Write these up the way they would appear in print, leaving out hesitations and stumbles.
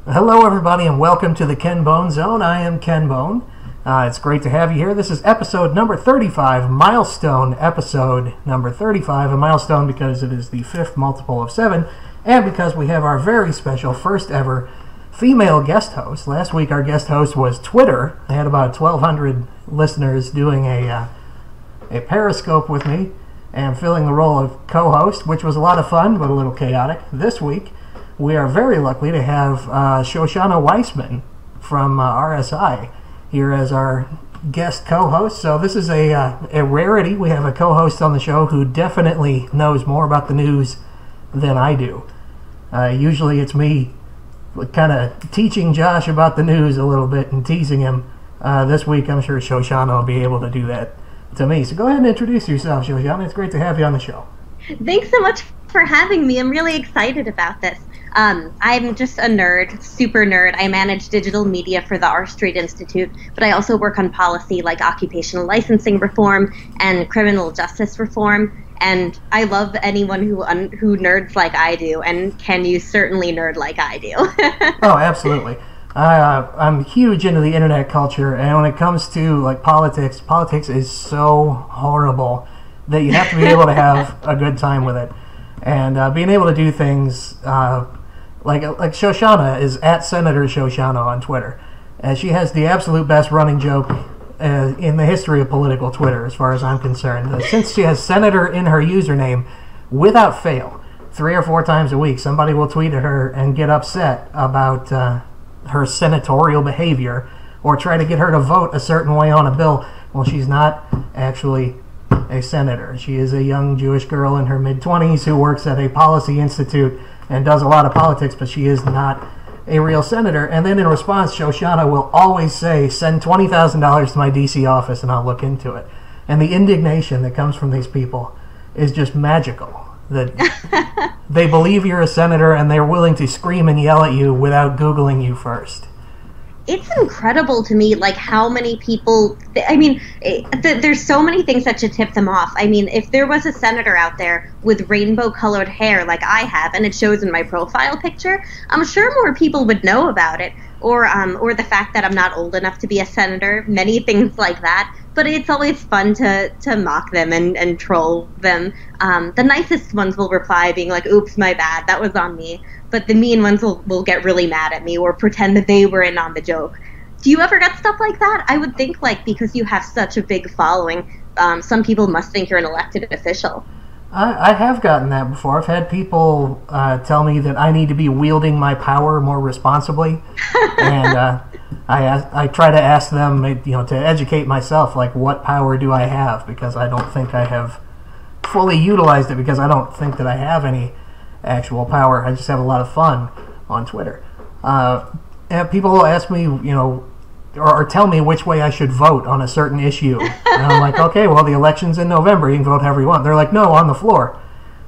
Hello, everybody, and welcome to the Ken Bone Zone. I am Ken Bone. It's great to have you here. This is episode number 35, milestone episode number 35. A milestone because it is the fifth multiple of 7, and because we have our very special first ever female guest host. Last week, our guest host was Twitter. I had about 1,200 listeners doing a Periscope with me and filling the role of co-host, which was a lot of fun, but a little chaotic. This week, we are very lucky to have Shoshana Weissmann from RSI here as our guest co-host. So this is a rarity. We have a co-host on the show who definitely knows more about the news than I do. Usually it's me kind of teaching Josh about the news a little bit and teasing him. This week I'm sure Shoshana will be able to do that to me. So go ahead and introduce yourself, Shoshana. It's great to have you on the show. Thanks so much for having me. I'm really excited about this. I'm just a nerd, super nerd. I manage digital media for the R Street Institute, but I also work on policy like occupational licensing reform and criminal justice reform. And I love anyone who nerds like I do. And Ken, you certainly nerd like I do. Oh, absolutely. I'm huge into the internet culture, and when it comes to like politics is so horrible that you have to be able to have a good time with it. And being able to do things like Shoshana is at Senator Shoshana on Twitter. And she has the absolute best running joke in the history of political Twitter, as far as I'm concerned. Since she has Senator in her username, without fail, 3 or 4 times a week, somebody will tweet at her and get upset about her senatorial behavior or try to get her to vote a certain way on a bill. Well, she's not actually a senator. She is a young Jewish girl in her mid-20s who works at a policy institute and does a lot of politics, but she is not a real senator. And then in response, Shoshana will always say, send $20,000 to my DC office and I'll look into it. And the indignation that comes from these people is just magical. That they believe you're a senator and they're willing to scream and yell at you without Googling you first. It's incredible to me, like, how many people, there's so many things that should tip them off. I mean, if there was a senator out there with rainbow-colored hair like I have, and it shows in my profile picture, I'm sure more people would know about it, or the fact that I'm not old enough to be a senator, many things like that. But it's always fun to mock them and troll them. The nicest ones will reply being like, oops, my bad, that was on me. But the mean ones will get really mad at me or pretend that they were in on the joke. Do you ever get stuff like that? I would think, like, because you have such a big following, some people must think you're an elected official. I have gotten that before. I've had people tell me that I need to be wielding my power more responsibly. And I try to ask them, to educate myself, like, what power do I have? Because I don't think I have fully utilized it, because I don't think that I have any actual power. I just have a lot of fun on Twitter. And people will ask me, or tell me which way I should vote on a certain issue. And I'm like, okay, well, the election's in November. You can vote however you want. They're like, no, on the floor.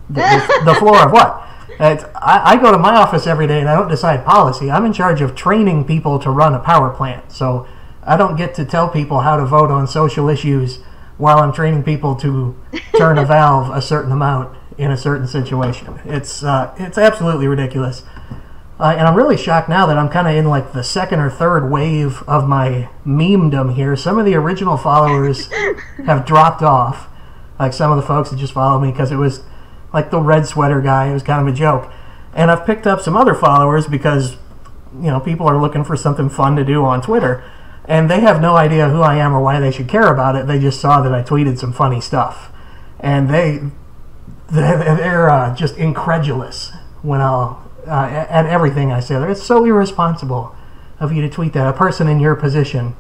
The floor of what? I go to my office every day and I don't decide policy. I'm in charge of training people to run a power plant. So I don't get to tell people how to vote on social issues while I'm training people to turn a valve a certain amount in a certain situation. It's absolutely ridiculous. And I'm really shocked now that I'm kind of in like the second or third wave of my memedom here. Some of the original followers have dropped off. Like some of the folks that just follow me because it was like the red sweater guy. It was kind of a joke. And I've picked up some other followers because, people are looking for something fun to do on Twitter. And they have no idea who I am or why they should care about it. They just saw that I tweeted some funny stuff. And they're just incredulous when at everything I say. It's so irresponsible of you to tweet that. A person in your position.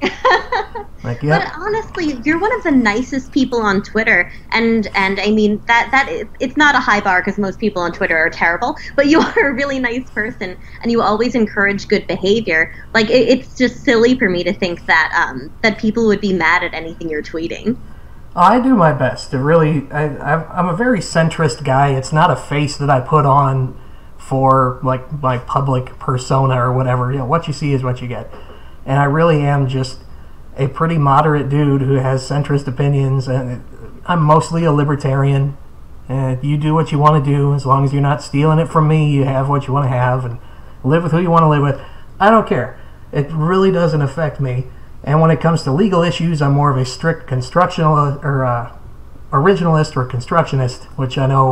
Like, yep. But honestly, you're one of the nicest people on Twitter, and I mean that it's not a high bar because most people on Twitter are terrible. But you are a really nice person, and you always encourage good behavior. Like it's just silly for me to think that people would be mad at anything you're tweeting. I do my best to really. I'm a very centrist guy. It's not a face that I put on for like my public persona or whatever. What you see is what you get, and I really am just a pretty moderate dude who has centrist opinions, and I'm mostly a libertarian. And you do what you want to do as long as you're not stealing it from me. You have what you want to have and live with who you want to live with. I don't care. It really doesn't affect me. And when it comes to legal issues, I'm more of a strict constructional or originalist or constructionist, which I know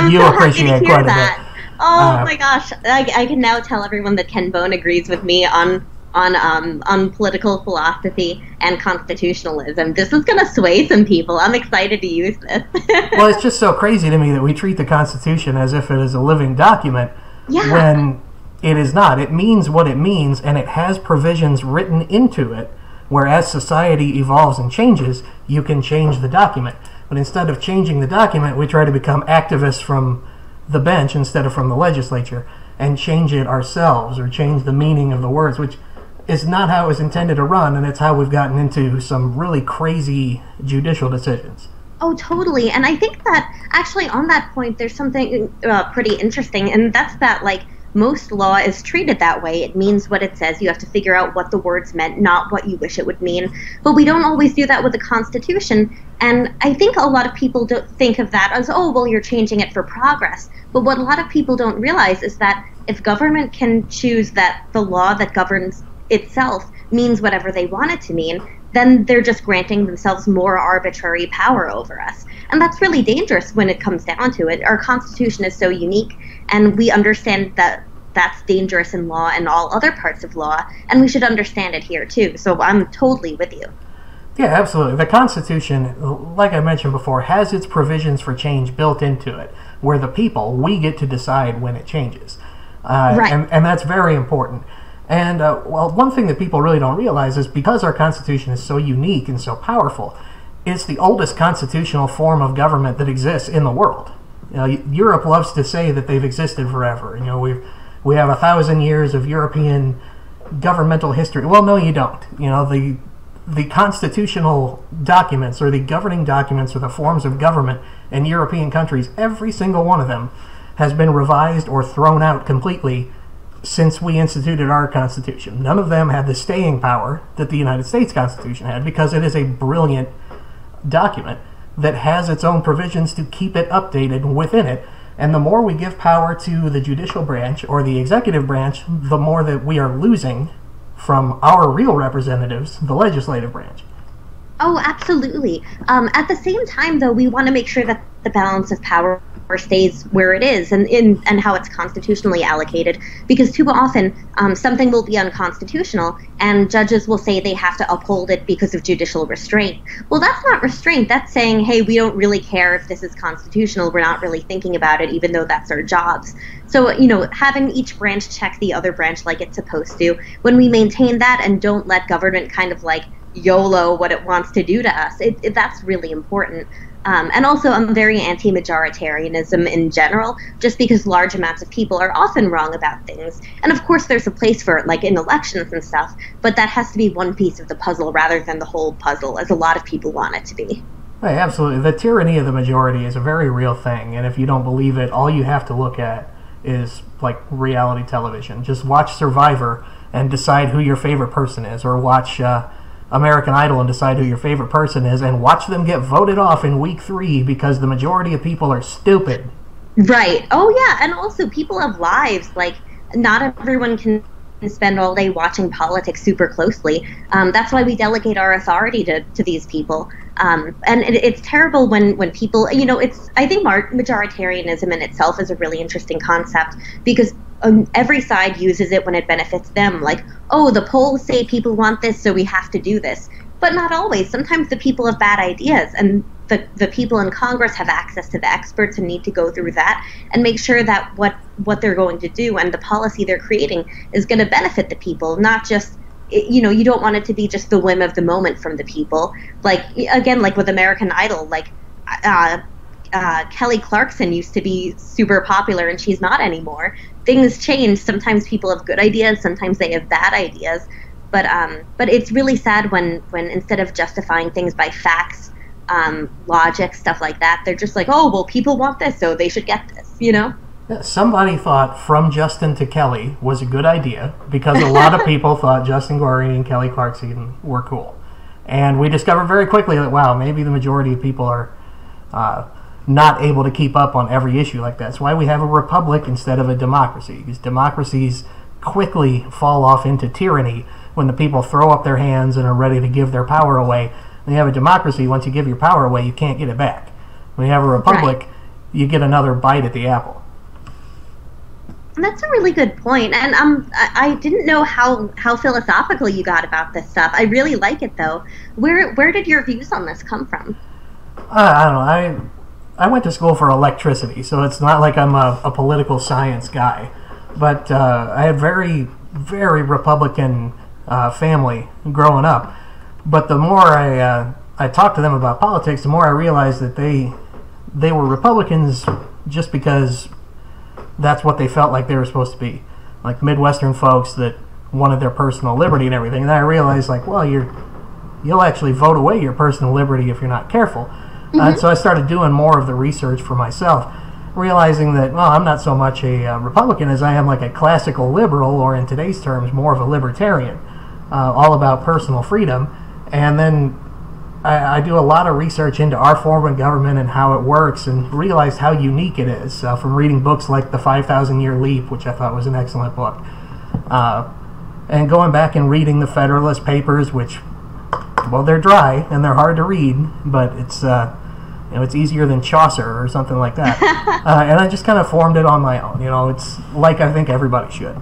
you appreciate quite a bit. Oh my gosh, I can now tell everyone that Ken Bone agrees with me on political philosophy and constitutionalism. This is going to sway some people. I'm excited to use this. Well, it's just so crazy to me that we treat the Constitution as if it is a living document when it is not. It means what it means, and it has provisions written into it where as society evolves and changes, you can change the document. But instead of changing the document, we try to become activists from the bench instead of from the legislature and change it ourselves or change the meaning of the words, which is not how it was intended to run, and it's how we've gotten into some really crazy judicial decisions. Oh, totally. And I think that actually on that point, there's something pretty interesting, and that's that, like, most law is treated that way. It means what it says. You have to figure out what the words meant, not what you wish it would mean. But we don't always do that with the Constitution. And I think a lot of people don't think of that as, oh, well, you're changing it for progress. But what a lot of people don't realize is that if government can choose that the law that governs itself means whatever they want it to mean, then they're just granting themselves more arbitrary power over us. And that's really dangerous when it comes down to it. Our Constitution is so unique, and we understand that that's dangerous in law and all other parts of law, and we should understand it here too. So I'm totally with you. Yeah, absolutely. The Constitution, like I mentioned before, has its provisions for change built into it, where the people, we get to decide when it changes. Right. And that's very important. And, well, one thing that people really don't realize is because our Constitution is so unique and so powerful, it's the oldest constitutional form of government that exists in the world. You know, Europe loves to say that they've existed forever. You know, we have 1,000 years of European governmental history. Well, no, you don't. You know, the constitutional documents or the governing documents or the forms of government in European countries, every single one of them has been revised or thrown out completely since we instituted our Constitution. None of them had the staying power that the United States Constitution had because it is a brilliant document that has its own provisions to keep it updated within it. And the more we give power to the judicial branch or the executive branch, the more that we are losing from our real representatives, the legislative branch. Oh, absolutely. At the same time, though, we want to make sure that the balance of power stays where it is and how it's constitutionally allocated, because too often something will be unconstitutional and judges will say they have to uphold it because of judicial restraint. Well, that's not restraint. That's saying, hey, we don't really care if this is constitutional. We're not really thinking about it, even though that's our jobs. So, you know, having each branch check the other branch like it's supposed to, when we maintain that and don't let government kind of like YOLO what it wants to do to us, that's really important. And also, I'm very anti-majoritarianism in general, just because large amounts of people are often wrong about things. And of course, there's a place for it, like in elections and stuff, but that has to be one piece of the puzzle rather than the whole puzzle, as a lot of people want it to be. Right, absolutely. The tyranny of the majority is a very real thing, and if you don't believe it, all you have to look at is, like, reality television. Just watch Survivor and decide who your favorite person is, or watch American Idol and decide who your favorite person is, and watch them get voted off in week 3 because the majority of people are stupid. Right. Oh, yeah. And also, people have lives. Like, not everyone can spend all day watching politics super closely. That's why we delegate our authority to these people. And it's terrible when people, you know, I think majoritarianism in itself is a really interesting concept because every side uses it when it benefits them. Like, oh, the polls say people want this, so we have to do this. But not always. Sometimes the people have bad ideas, and the people in Congress have access to the experts and need to go through that and make sure that what they're going to do and the policy they're creating is going to benefit the people, not just, you know, you don't want it to be just the whim of the moment from the people. Like, again, like with American Idol, like Kelly Clarkson used to be super popular and she's not anymore. Things change. Sometimes people have good ideas, sometimes they have bad ideas. But it's really sad when instead of justifying things by facts, logic, stuff like that, they're just like, oh, well, people want this, so they should get this, you know? Somebody thought From Justin to Kelly was a good idea because a lot of people thought Justin Guarini and Kelly Clarkson were cool. And we discovered very quickly that, wow, maybe the majority of people are not able to keep up on every issue like that. That's why we have a republic instead of a democracy, because democracies quickly fall off into tyranny when the people throw up their hands and are ready to give their power away. When you have a democracy, once you give your power away, you can't get it back. When you have a republic, you get another bite at the apple. That's a really good point, and I didn't know how philosophical you got about this stuff. I really like it, though. Where did your views on this come from? I don't know. I went to school for electricity, so it's not like I'm a political science guy. But I had very, very Republican family growing up. But the more I talked to them about politics, the more I realized that they were Republicans just because that's what they felt like they were supposed to be. Like Midwestern folks that wanted their personal liberty and everything. And then I realized, like, well, you'll actually vote away your personal liberty if you're not careful. And so I started doing more of the research for myself, realizing that, well, I'm not so much a Republican as I am like a classical liberal, or in today's terms, more of a libertarian, all about personal freedom. And then I do a lot of research into our form of government and how it works, and realized how unique it is from reading books like The 5,000-Year Leap, which I thought was an excellent book, and going back and reading the Federalist Papers, which, well, they're dry and they're hard to read, but it's it's easier than Chaucer or something like that. And I just kind of formed it on my own. It's like I think everybody should.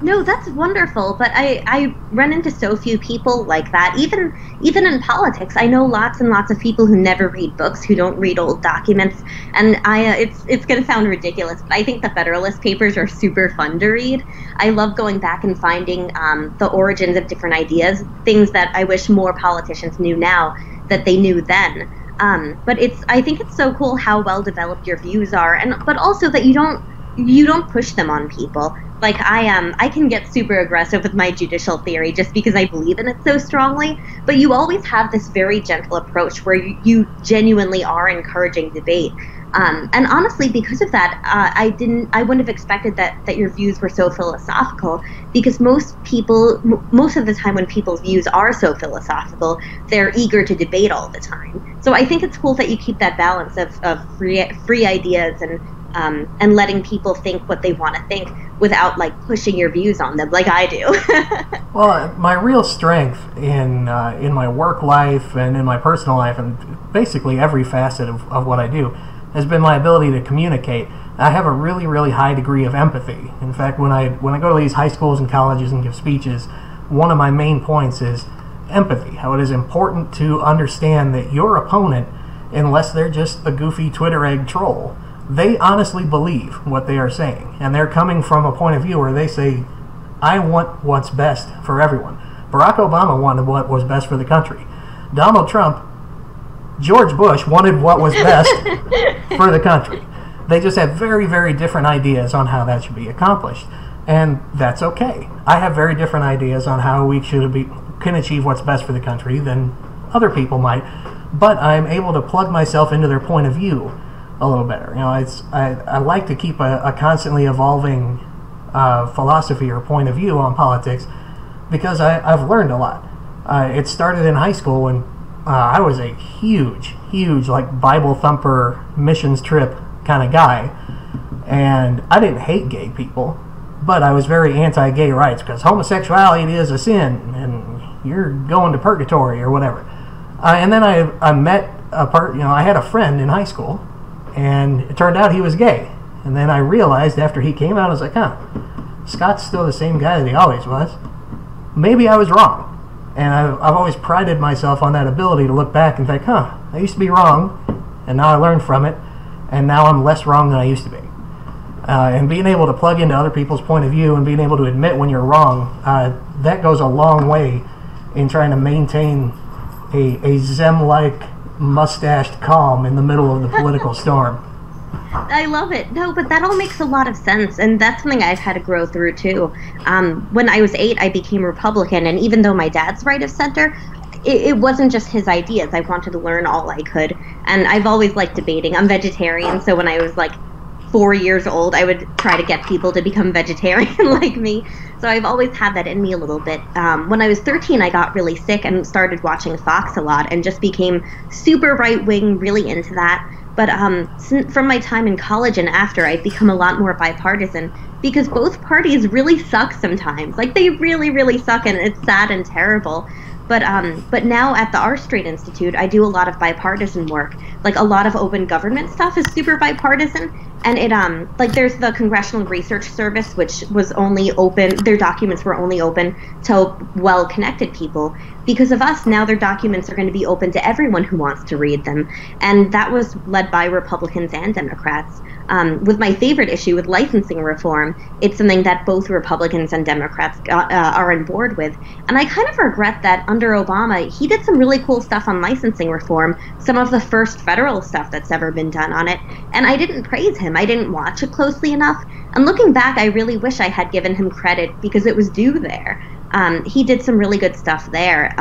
No, that's wonderful, but I run into so few people like that. Even in politics, I know lots and lots of people who never read books, who don't read old documents, and it's going to sound ridiculous, but I think the Federalist Papers are super fun to read. I love going back and finding the origins of different ideas, things that I wish more politicians knew now that they knew then. But I think it's so cool how well developed your views are, but also that you don't push them on people. Like I can get super aggressive with my judicial theory just because I believe in it so strongly, but you always have this very gentle approach where you genuinely are encouraging debate. And honestly, because of that, I wouldn't have expected that your views were so philosophical, because most of the time when people's views are so philosophical, they're eager to debate all the time. So I think it's cool that you keep that balance of free ideas and letting people think what they want to think without like pushing your views on them like I do. Well, my real strength in my work life and in my personal life, and basically every facet of what I do, has been my ability to communicate. I have a really, really high degree of empathy. In fact, when I go to these high schools and colleges and give speeches, one of my main points is empathy, how it is important to understand that your opponent, unless they're just a goofy Twitter egg troll, they honestly believe what they are saying, and they're coming from a point of view where they say, I want what's best for everyone. Barack Obama wanted what was best for the country. Donald Trump, George Bush wanted what was best for the country. They just have very, very different ideas on how that should be accomplished, and that's okay. I have very different ideas on how we can achieve what's best for the country than other people might, but I'm able to plug myself into their point of view a little better. I like to keep a constantly evolving philosophy or point of view on politics, because I've learned a lot. It started in high school when I was a huge like Bible thumper missions trip kind of guy, and I didn't hate gay people, but I was very anti-gay rights because homosexuality is a sin and you're going to purgatory or whatever. And then I met I had a friend in high school, and it turned out he was gay. And then I realized after he came out, I was like, Scott's still the same guy that he always was. Maybe I was wrong. And I've always prided myself on that ability to look back and think, I used to be wrong, and now I learned from it, and now I'm less wrong than I used to be. And being able to plug into other people's point of view and being able to admit when you're wrong, that goes a long way in trying to maintain a Zen-like mustached calm in the middle of the political storm. I love it. No, but that all makes a lot of sense, and that's something I've had to grow through too. When I was 8, I became Republican, and even though my dad's right of center, it wasn't just his ideas. I wanted to learn all I could, and I've always liked debating. I'm vegetarian, so when I was like 4 years old, I would try to get people to become vegetarian like me. So I've always had that in me a little bit. When I was 13, I got really sick and started watching Fox a lot and just became super right-wing, really into that. But from my time in college and after, I've become a lot more bipartisan because both parties really suck sometimes. Like they really, really suck, and it's sad and terrible. But now at the R Street Institute, I do a lot of bipartisan work. Like a lot of open government stuff is super bipartisan, and it like there's the Congressional Research Service, which was only open. Their documents were only open to well-connected people. Because of us, now their documents are going to be open to everyone who wants to read them, and that was led by Republicans and Democrats. With my favorite issue with licensing reform, it's something that both Republicans and Democrats are on board with. And I kind of regret that under Obama, he did some really cool stuff on licensing reform, some of the first federal stuff that's ever been done on it. And I didn't praise him. I didn't watch it closely enough. And looking back, I really wish I had given him credit because it was due there. He did some really good stuff there.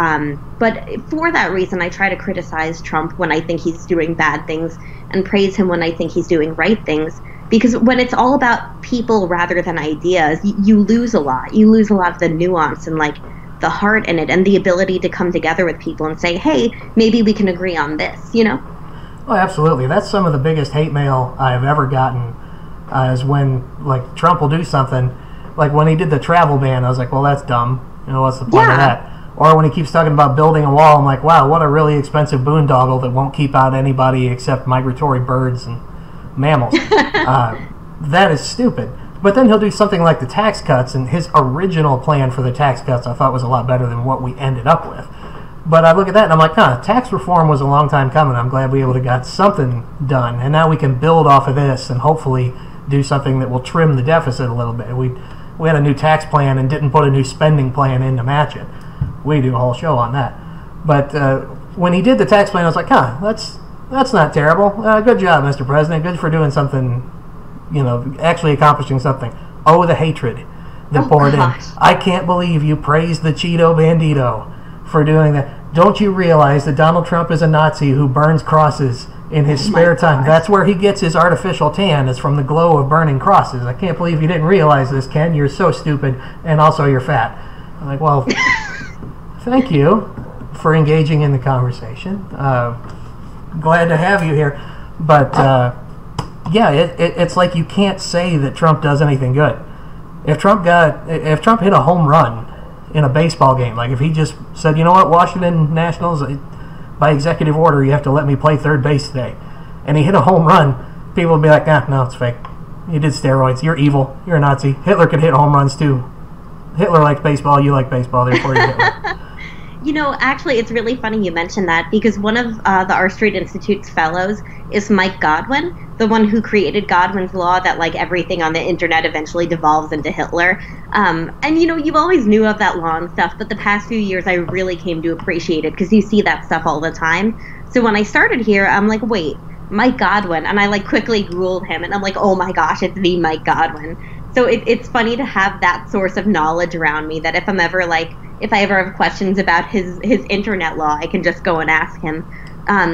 But for that reason, I try to criticize Trump when I think he's doing bad things and praise him when I think he's doing right things. Because when it's all about people rather than ideas, you lose a lot. You lose a lot of the nuance and like the heart in it and the ability to come together with people and say, hey, maybe we can agree on this, you know? Oh, absolutely. That's some of the biggest hate mail I've ever gotten is when like Trump will do something. Like when he did the travel ban, I was like, well, that's dumb. You know, what's the point of that? Or when he keeps talking about building a wall, I'm like, wow, what a really expensive boondoggle that won't keep out anybody except migratory birds and mammals. That is stupid. But then he'll do something like the tax cuts, and his original plan for the tax cuts I thought was a lot better than what we ended up with. But I look at that and I'm like, tax reform was a long time coming. I'm glad we were able to got something done. And now we can build off of this and hopefully do something that will trim the deficit a little bit. We had a new tax plan and didn't put a new spending plan in to match it. We do a whole show on that. But when he did the tax plan, I was like, that's not terrible. Good job, Mr. President. Good for doing something, you know, actually accomplishing something. Oh, the hatred that poured in. I can't believe you praised the Cheeto Bandito for doing that. Don't you realize that Donald Trump is a Nazi who burns crosses in his spare time? That's where he gets his artificial tan, is from the glow of burning crosses. I can't believe you didn't realize this, Ken. You're so stupid, and also you're fat. I'm like, well, thank you for engaging in the conversation. Glad to have you here. But, yeah, it's like you can't say that Trump does anything good. If Trump hit a home run in a baseball game, like if he just said, you know what, Washington Nationals, by executive order, you have to let me play third base today, and he hit a home run, people would be like, no, it's fake. You did steroids. You're evil. You're a Nazi. Hitler could hit home runs too. Hitler liked baseball. You like baseball. Therefore, you're Hitler. You know, actually, it's really funny you mentioned that because one of the R Street Institute's fellows is Mike Godwin, the one who created Godwin's law that, like, everything on the internet eventually devolves into Hitler. And, you know, you always knew of that law and stuff, but the past few years I really came to appreciate it because you see that stuff all the time. So when I started here, I'm like, wait, Mike Godwin. And I, like, quickly Googled him, and I'm like, oh, my gosh, it's the Mike Godwin. So it's funny to have that source of knowledge around me that if I ever have questions about his internet law, I can just go and ask him.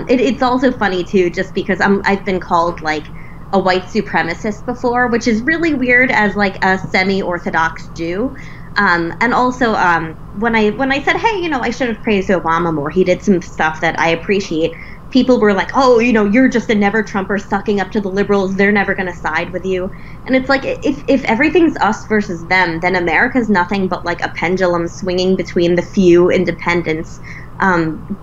It's also funny, too, just because I've been called, like, a white supremacist before, which is really weird as, like, a semi-Orthodox Jew. And also, when I said, hey, you know, I should have praised Obama more, he did some stuff that I appreciate, people were like, oh, you know, you're just a never-Trumper sucking up to the liberals. They're never going to side with you. And it's like, if everything's us versus them, then America's nothing but like a pendulum swinging between the few independents,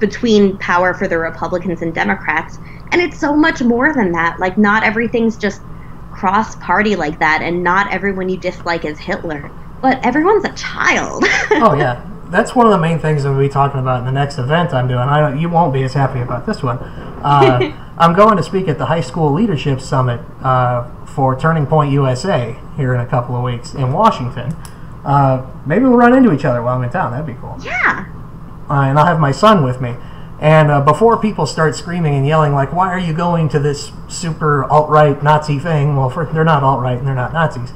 between power for the Republicans and Democrats. And it's so much more than that. Like, not everything's just cross-party like that, and not everyone you dislike is Hitler. But everyone's a child. Oh, yeah. That's one of the main things that we'll be talking about in the next event I'm doing. You won't be as happy about this one. I'm going to speak at the High School Leadership Summit for Turning Point USA here in a couple of weeks in Washington. Maybe we'll run into each other while I'm in town. That'd be cool. Yeah. And I'll have my son with me. And before people start screaming and yelling, like, why are you going to this super alt-right Nazi thing? Well, they're not alt-right and they're not Nazis.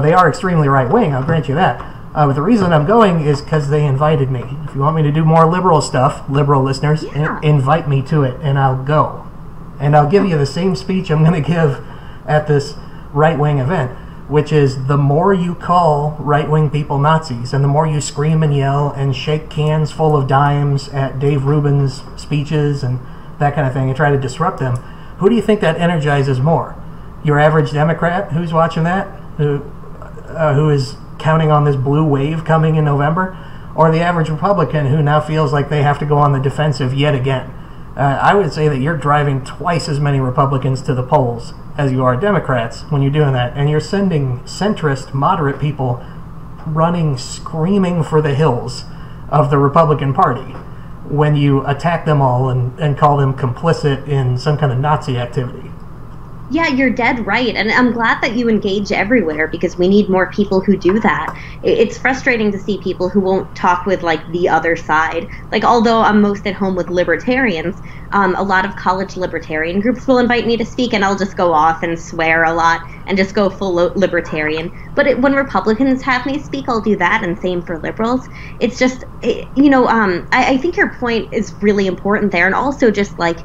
They are extremely right-wing, I'll grant you that. But the reason I'm going is because they invited me. If you want me to do more liberal stuff, liberal listeners, invite me to it, and I'll go. And I'll give you the same speech I'm going to give at this right-wing event, which is the more you call right-wing people Nazis, and the more you scream and yell and shake cans full of dimes at Dave Rubin's speeches and that kind of thing and try to disrupt them, Who do you think that energizes more? Your average Democrat who's watching that, who is counting on this blue wave coming in November, or the average Republican who now feels like they have to go on the defensive yet again? I would say that you're driving twice as many Republicans to the polls as you are Democrats when you're doing that, and you're sending centrist, moderate people running, screaming for the hills of the Republican Party when you attack them all and call them complicit in some kind of Nazi activity. Yeah, you're dead right, and I'm glad that you engage everywhere because we need more people who do that. It's frustrating to see people who won't talk with, like, the other side. Like, although I'm most at home with libertarians, a lot of college libertarian groups will invite me to speak, and I'll just go off and swear a lot and just go full libertarian. But when Republicans have me speak, I'll do that, and same for liberals. It's just, I think your point is really important there, and also just, like,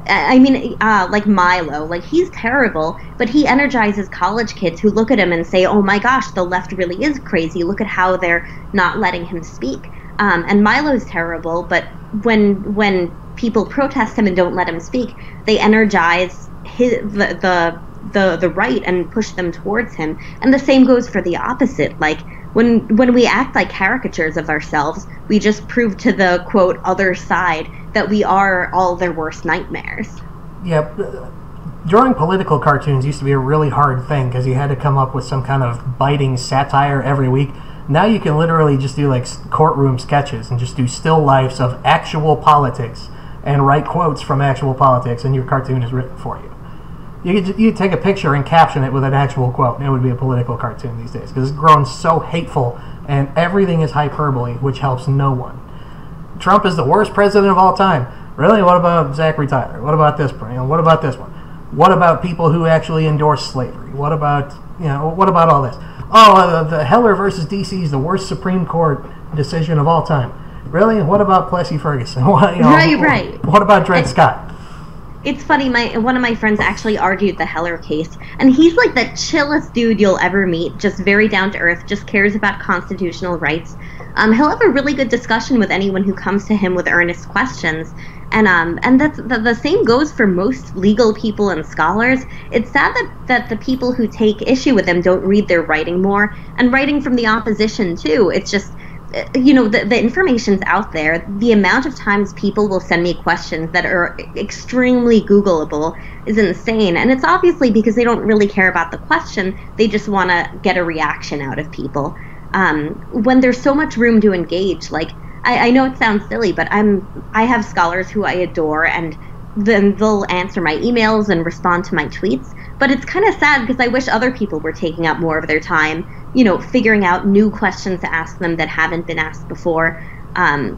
like Milo, like, he's terrible, but he energizes college kids who look at him and say, oh my gosh, the left really is crazy. Look at how they're not letting him speak. And Milo's terrible, but when people protest him and don't let him speak, they energize the right and push them towards him. And the same goes for the opposite. Like, when we act like caricatures of ourselves, we just prove to the, quote, other side that we are all their worst nightmares. Yeah, drawing political cartoons used to be a really hard thing because you had to come up with some kind of biting satire every week. Now you can literally just do, like, courtroom sketches and just do still lifes of actual politics and write quotes from actual politics, and your cartoon is written for you. You could take a picture and caption it with an actual quote, and it would be a political cartoon these days because it's grown so hateful and everything is hyperbole, which helps no one. Trump is the worst president of all time. Really? What about Zachary Tyler? What about this? What about this one? What about people who actually endorse slavery? What about all this? Oh, the Heller versus D.C. is the worst Supreme Court decision of all time. Really? What about Plessy Ferguson? Right. What about Dred Scott? It's funny, one of my friends actually argued the Heller case, and he's like the chillest dude you'll ever meet, just very down to earth, just cares about constitutional rights. He'll have a really good discussion with anyone who comes to him with earnest questions, and that's the same goes for most legal people and scholars. It's sad that the people who take issue with him don't read their writing more, and writing from the opposition too. It's just, the information's out there. The amount of times people will send me questions that are extremely Googleable is insane. And it's obviously because they don't really care about the question. They just want to get a reaction out of people. When there's so much room to engage, like, I know it sounds silly, but I have scholars who I adore, and then they'll answer my emails and respond to my tweets. But it's kind of sad because I wish other people were taking up more of their time, figuring out new questions to ask them that haven't been asked before,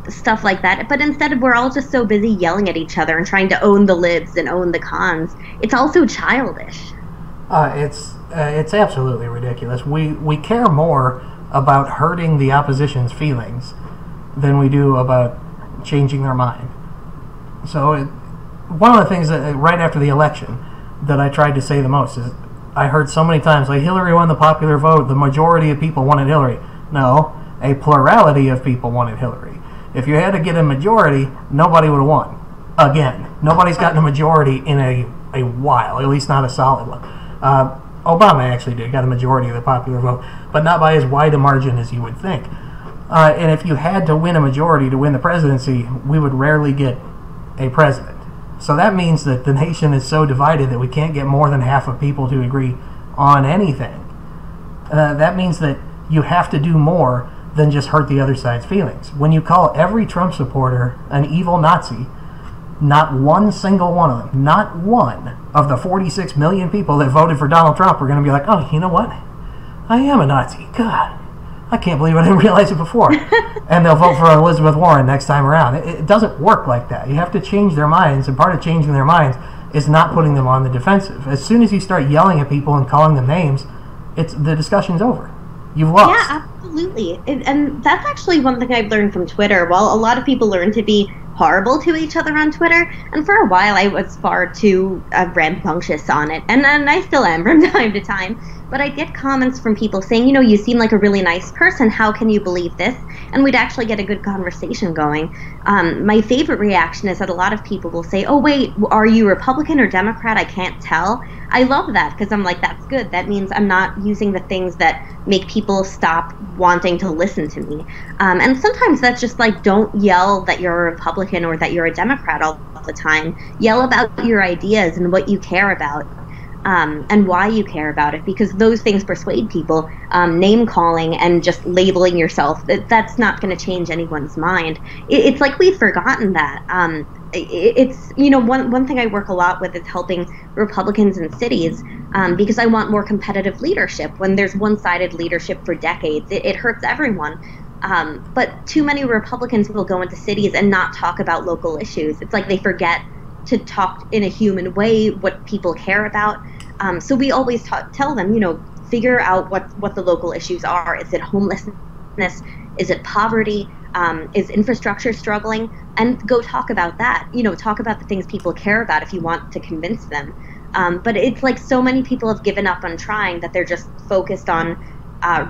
stuff like that. But instead, we're all just so busy yelling at each other and trying to own the libs and own the cons. It's also childish. It's absolutely ridiculous. We care more about hurting the opposition's feelings than we do about changing their mind. So one of the things that right after the election that I tried to say the most is I heard so many times, like, Hillary won the popular vote, the majority of people wanted Hillary. No, a plurality of people wanted Hillary. If you had to get a majority, nobody would have won. Again, nobody's gotten a majority in a while, at least not a solid one. Obama actually got a majority of the popular vote, but not by as wide a margin as you would think. And if you had to win a majority to win the presidency, we would rarely get a president. So that means that the nation is so divided that we can't get more than half of people to agree on anything. That means that you have to do more than just hurt the other side's feelings. When you call every Trump supporter an evil Nazi, not one single one of them, not one of the 46 million people that voted for Donald Trump are going to be like, oh, you know what? I am a Nazi. God, I can't believe I didn't realize it before. And they'll vote for Elizabeth Warren next time around. It doesn't work like that. You have to change their minds, and part of changing their minds is not putting them on the defensive. As soon as you start yelling at people and calling them names, the discussion's over. You've lost. Yeah, absolutely. And that's actually one thing I've learned from Twitter. While a lot of people learn to be horrible to each other on Twitter, and for a while I was far too rambunctious on it, and I still am from time to time, But I'd get comments from people saying, you seem like a really nice person. How can you believe this? And we'd actually get a good conversation going. My favorite reaction is that a lot of people will say, oh, wait, are you Republican or Democrat? I can't tell. I love that because I'm like, that's good. That means I'm not using the things that make people stop wanting to listen to me. And sometimes that's just like, don't yell that you're a Republican or that you're a Democrat all the time. Yell about your ideas and what you care about. And why you care about it, because those things persuade people. Name calling and just labeling yourself, that's not going to change anyone's mind. It's like we've forgotten that. It's one thing I work a lot with is helping Republicans in cities, because I want more competitive leadership. When there's one-sided leadership for decades, it hurts everyone. But too many Republicans will go into cities and not talk about local issues. It's like they forget to talk in a human way what people care about. So we always tell them, figure out what the local issues are. Is it homelessness? Is it poverty? Is infrastructure struggling? And go talk about that. Talk about the things people care about if you want to convince them. But it's like so many people have given up on trying that they're just focused on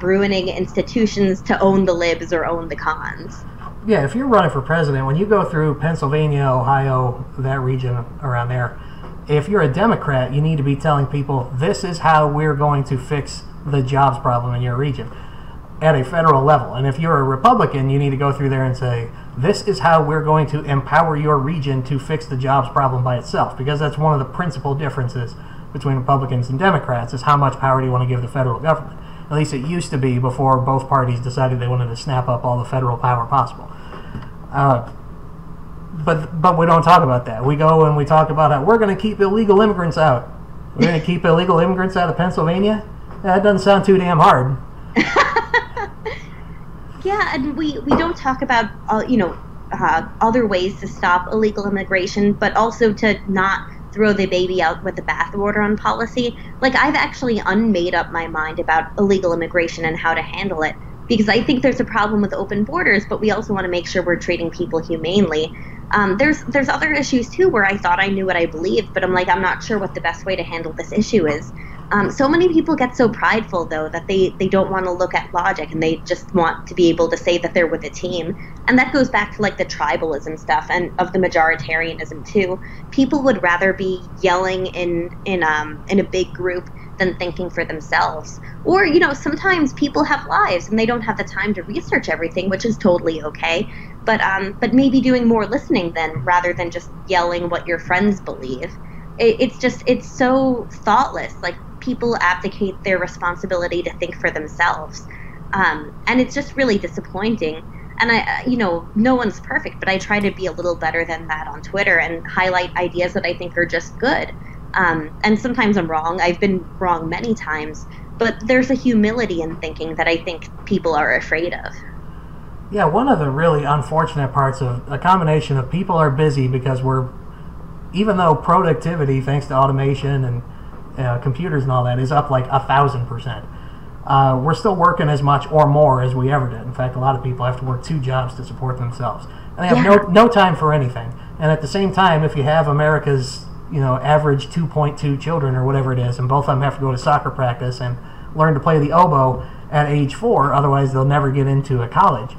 ruining institutions to own the libs or own the cons. Yeah, if you're running for president, when you go through Pennsylvania, Ohio, that region around there, if you're a Democrat, you need to be telling people, this is how we're going to fix the jobs problem in your region at a federal level. And if you're a Republican, you need to go through there and say, this is how we're going to empower your region to fix the jobs problem by itself. Because that's one of the principal differences between Republicans and Democrats, is how much power do you want to give the federal government. At least it used to be before both parties decided they wanted to snap up all the federal power possible. But we don't talk about that. We go and we talk about how we're going to keep illegal immigrants out. We're going to keep illegal immigrants out of Pennsylvania? That doesn't sound too damn hard. Yeah, and we don't talk about, other ways to stop illegal immigration, but also to not throw the baby out with the bathwater on policy. Like, I've actually unmade up my mind about illegal immigration and how to handle it, because I think there's a problem with open borders, but we also want to make sure we're treating people humanely. There's other issues too where I thought I knew what I believed, but I'm like, I'm not sure what the best way to handle this issue is. So many people get so prideful, though, that they don't want to look at logic, and they just want to be able to say that they're with a team. And that goes back to like the tribalism stuff and of the majoritarianism too. People would rather be yelling in a big group than thinking for themselves. Or, sometimes people have lives and they don't have the time to research everything, which is totally okay. But maybe doing more listening then, rather than just yelling what your friends believe. It's so thoughtless. Like, people abdicate their responsibility to think for themselves. And it's just really disappointing. And no one's perfect, but I try to be a little better than that on Twitter and highlight ideas that I think are just good. And sometimes I'm wrong. I've been wrong many times, but there's a humility in thinking that I think people are afraid of. Yeah, one of the really unfortunate parts of a combination of people are busy because even though productivity, thanks to automation and computers and all that, is up like 1,000%, we're still working as much or more as we ever did. In fact, a lot of people have to work 2 jobs to support themselves, and they have no time for anything. And at the same time, if you have America's average 2.2 children or whatever it is, and both of them have to go to soccer practice and learn to play the oboe at age 4, otherwise they'll never get into a college,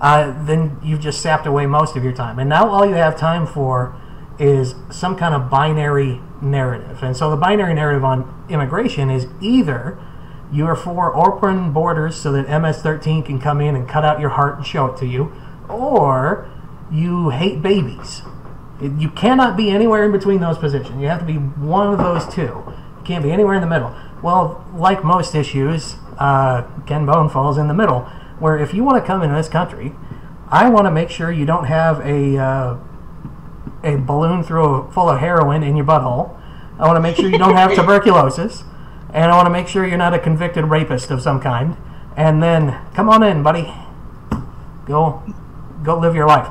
then you've just sapped away most of your time. And now all you have time for is some kind of binary narrative. And so the binary narrative on immigration is either you're for open borders so that MS-13 can come in and cut out your heart and show it to you, or you hate babies. You cannot be anywhere in between those positions. You have to be one of those two. You can't be anywhere in the middle. Well, like most issues, Ken Bone falls in the middle, where if you want to come into this country, I want to make sure you don't have a balloon full of heroin in your butthole. I want to make sure you don't have tuberculosis, and I want to make sure you're not a convicted rapist of some kind. And then, come on in, buddy. Go live your life.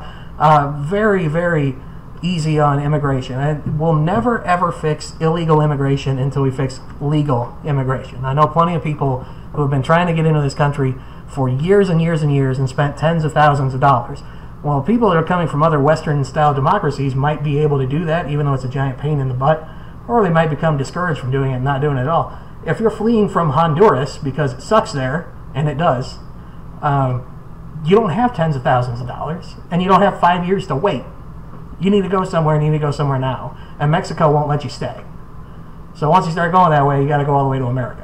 Very, very easy on immigration. And we'll never ever fix illegal immigration until we fix legal immigration. I know plenty of people who have been trying to get into this country for years and years and years and spent tens of thousands of dollars. Well, people that are coming from other Western-style democracies might be able to do that, even though it's a giant pain in the butt, or they might become discouraged from doing it and not doing it at all. if you're fleeing from Honduras because it sucks there, and it does, you don't have tens of thousands of dollars, and you don't have 5 years to wait. You need to go somewhere, and you need to go somewhere now. And Mexico won't let you stay. So once you start going that way, you got to go all the way to America.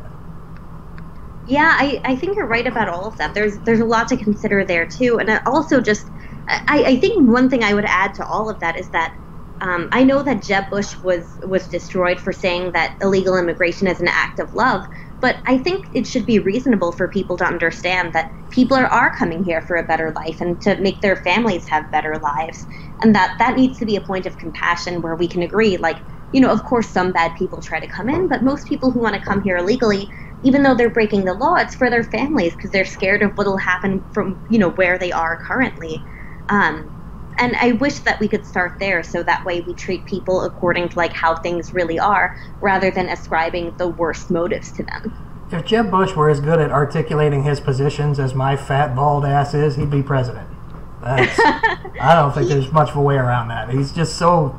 Yeah, I think you're right about all of that. There's a lot to consider there too, and also just I think one thing I would add to all of that is that I know that Jeb Bush was destroyed for saying that illegal immigration is an act of love, but I think it should be reasonable for people to understand that people are coming here for a better life and to make their families have better lives, and that needs to be a point of compassion where we can agree, like, of course some bad people try to come in, but most people who want to come here illegally, even though they're breaking the law, it's for their families because they're scared of what will happen from, where they are currently. And I wish that we could start there so that way we treat people according to like how things really are rather than ascribing the worst motives to them. If Jeb Bush were as good at articulating his positions as my fat, bald ass is, he'd be president. I don't think there's much of a way around that. He's just so...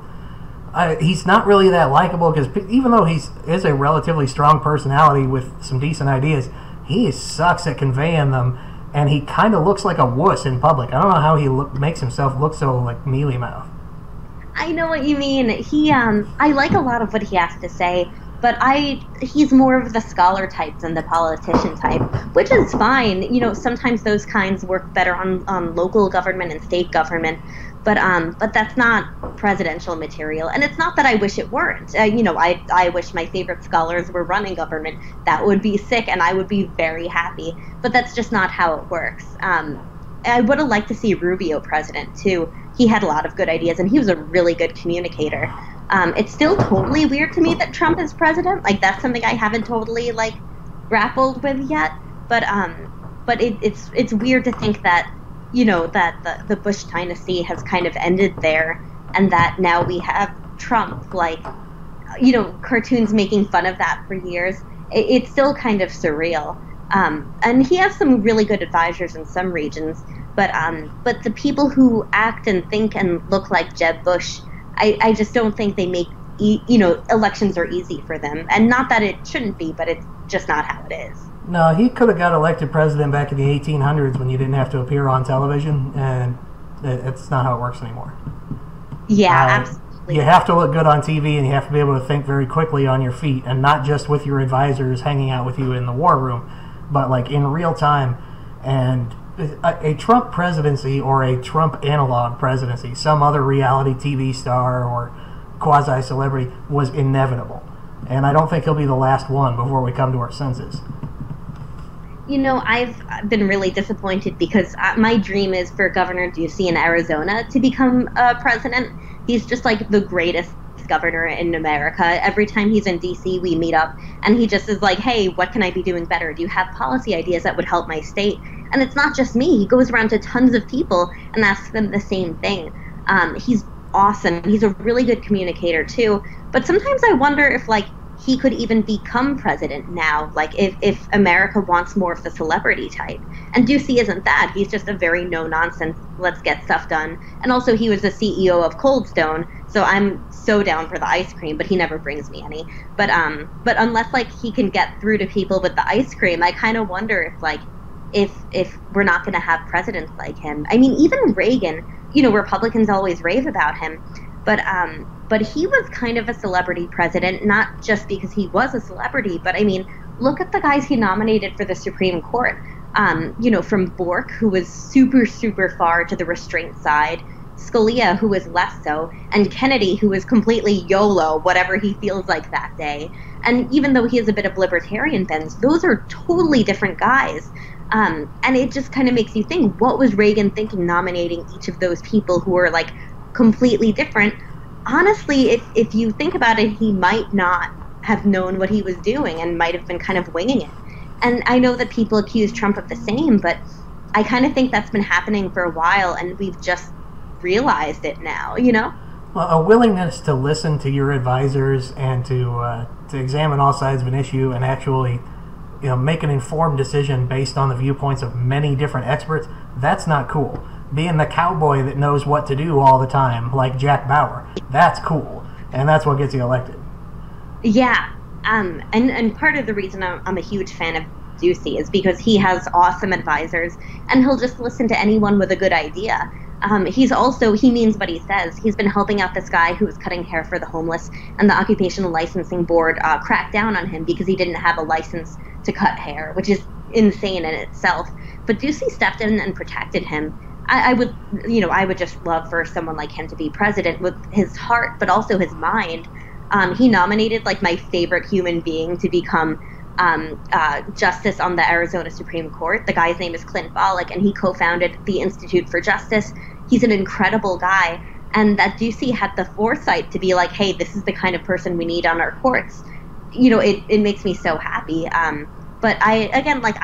he's not really that likable because even though he is a relatively strong personality with some decent ideas, he sucks at conveying them, and he kind of looks like a wuss in public. I don't know how he makes himself look so like mealy mouth. I know what you mean. I like a lot of what he has to say, but he's more of the scholar type than the politician type, which is fine. Sometimes those kinds work better on local government and state government. But that's not presidential material, and it's not that I wish it weren't. I wish my favorite scholars were running government. That would be sick, and I would be very happy. But that's just not how it works. I would have liked to see Rubio president too. He had a lot of good ideas, and he was a really good communicator. It's still totally weird to me that Trump is president. Like, that's something I haven't totally like grappled with yet. But it's weird to think that. That the Bush dynasty has kind of ended there, and that now we have Trump, like, cartoons making fun of that for years. It's still kind of surreal. And he has some really good advisors in some regions, but the people who act and think and look like Jeb Bush, I just don't think they make, elections are easy for them. And not that it shouldn't be, but it's just not how it is. No, he could have got elected president back in the 1800s when you didn't have to appear on television, and it's not how it works anymore. Yeah, absolutely. You have to look good on TV, and you have to be able to think very quickly on your feet, and not just with your advisors hanging out with you in the war room, but like in real time. And a Trump presidency or a Trump analog presidency, some other reality TV star or quasi-celebrity, was inevitable. And I don't think he'll be the last one before we come to our senses. I've been really disappointed because my dream is for Governor Ducey in Arizona to become president. He's just like the greatest governor in America. Every time he's in D.C., we meet up, and he just is like, hey, what can I be doing better? Do you have policy ideas that would help my state? And it's not just me. He goes around to tons of people and asks them the same thing. He's awesome. He's a really good communicator, too. But sometimes I wonder if, like, he could even become president now, like if America wants more of the celebrity type. And Ducey isn't that. He's just a very no-nonsense, let's get stuff done. And also he was the CEO of Cold Stone, so I'm so down for the ice cream, but he never brings me any. But unless like he can get through to people with the ice cream, I kind of wonder if we're not going to have presidents like him. I mean, even Reagan, Republicans always rave about him, but he was kind of a celebrity president, not just because he was a celebrity, but I mean, look at the guys he nominated for the Supreme Court. From Bork, who was super, super far to the restraint side, Scalia, who was less so, and Kennedy, who was completely YOLO, whatever he feels like that day. And even though he has a bit of libertarian bends, those are totally different guys. And it just kind of makes you think, what was Reagan thinking nominating each of those people who are like completely different? Honestly, if you think about it, he might not have known what he was doing and might have been kind of winging it. And I know that people accuse Trump of the same, but I kind of think that's been happening for a while, and we've just realized it now, Well, a willingness to listen to your advisors and to examine all sides of an issue and actually, make an informed decision based on the viewpoints of many different experts, that's not cool. Being the cowboy that knows what to do all the time, like Jack Bauer, that's cool. And that's what gets you elected. Yeah. And part of the reason I'm a huge fan of Ducey is because he has awesome advisors, and he'll just listen to anyone with a good idea. He means what he says. He's been helping out this guy who was cutting hair for the homeless, and the Occupational Licensing Board cracked down on him because he didn't have a license to cut hair, which is insane in itself. But Ducey stepped in and protected him. I would just love for someone like him to be president with his heart, but also his mind. He nominated like my favorite human being to become justice on the Arizona Supreme Court. The guy's name is Clint Bolick, and he co-founded the Institute for Justice. He's an incredible guy, and that Ducey had the foresight to be like, hey, this is the kind of person we need on our courts. It makes me so happy. But I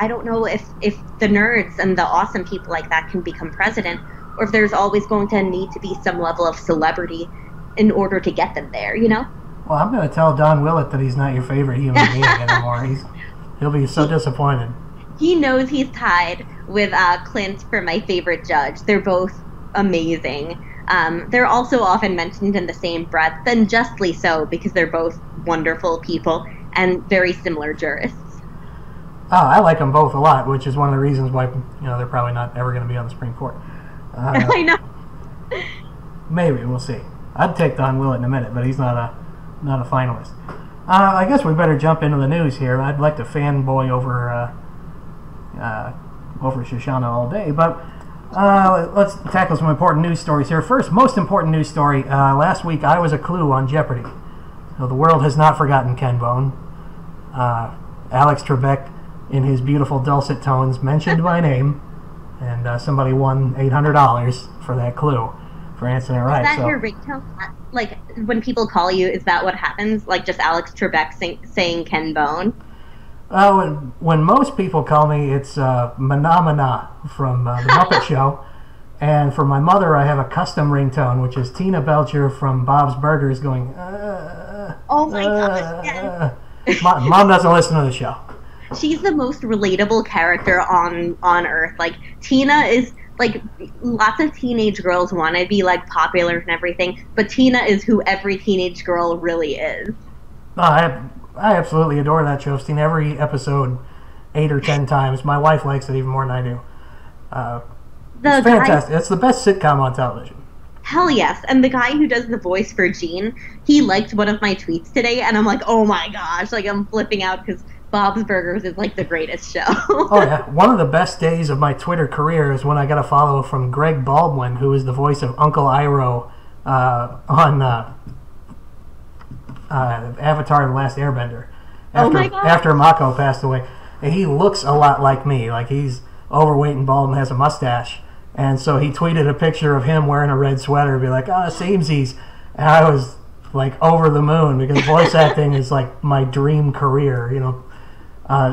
don't know if the nerds and the awesome people like that can become president, or if there's always going to need to be some level of celebrity in order to get them there, Well, I'm going to tell Don Willett that he's not your favorite human being anymore. He'll be so disappointed. He knows he's tied with Clint for my favorite judge. They're both amazing. They're also often mentioned in the same breath, and justly so, because they're both wonderful people and very similar jurists. Oh, I like them both a lot, which is one of the reasons why they're probably not ever going to be on the Supreme Court. I know. Maybe, we'll see. I'd take Don Willett in a minute, but he's not a finalist. I guess we better jump into the news here. I'd like to fanboy over Shoshana all day, but let's tackle some important news stories here. First, most important news story. Last week, I was a clue on Jeopardy. So the world has not forgotten Ken Bone. Alex Trebek, in his beautiful dulcet tones, mentioned my name, and somebody won $800 for that clue, for answering it right. Is that your ringtone? Like, when people call you, is that what happens? Like, just Alex Trebek saying Ken Bone? When most people call me, it's Mana from the Muppet Show. And for my mother, I have a custom ringtone, which is Tina Belcher from Bob's Burgers going, oh my gosh, yes. Mom doesn't listen to the show. She's the most relatable character on Earth. Like, Tina is, like, lots of teenage girls want to be, like, popular and everything, but Tina is who every teenage girl really is. I absolutely adore that show. I've seen every episode 8 or 10 times. My wife likes it even more than I do. It's fantastic. It's the best sitcom on television. Hell yes. And the guy who does the voice for Gene, he liked one of my tweets today, and I'm like, oh my gosh, like, I'm flipping out because Bob's Burgers is, like, the greatest show. Oh, yeah. One of the best days of my Twitter career is when I got a follow from Greg Baldwin, who is the voice of Uncle Iroh on Avatar The Last Airbender. After Mako passed away. And he looks a lot like me. Like, he's overweight and bald and has a mustache. And so he tweeted a picture of him wearing a red sweater and be like, samesies. And I was, like, over the moon because voice acting is, like, my dream career,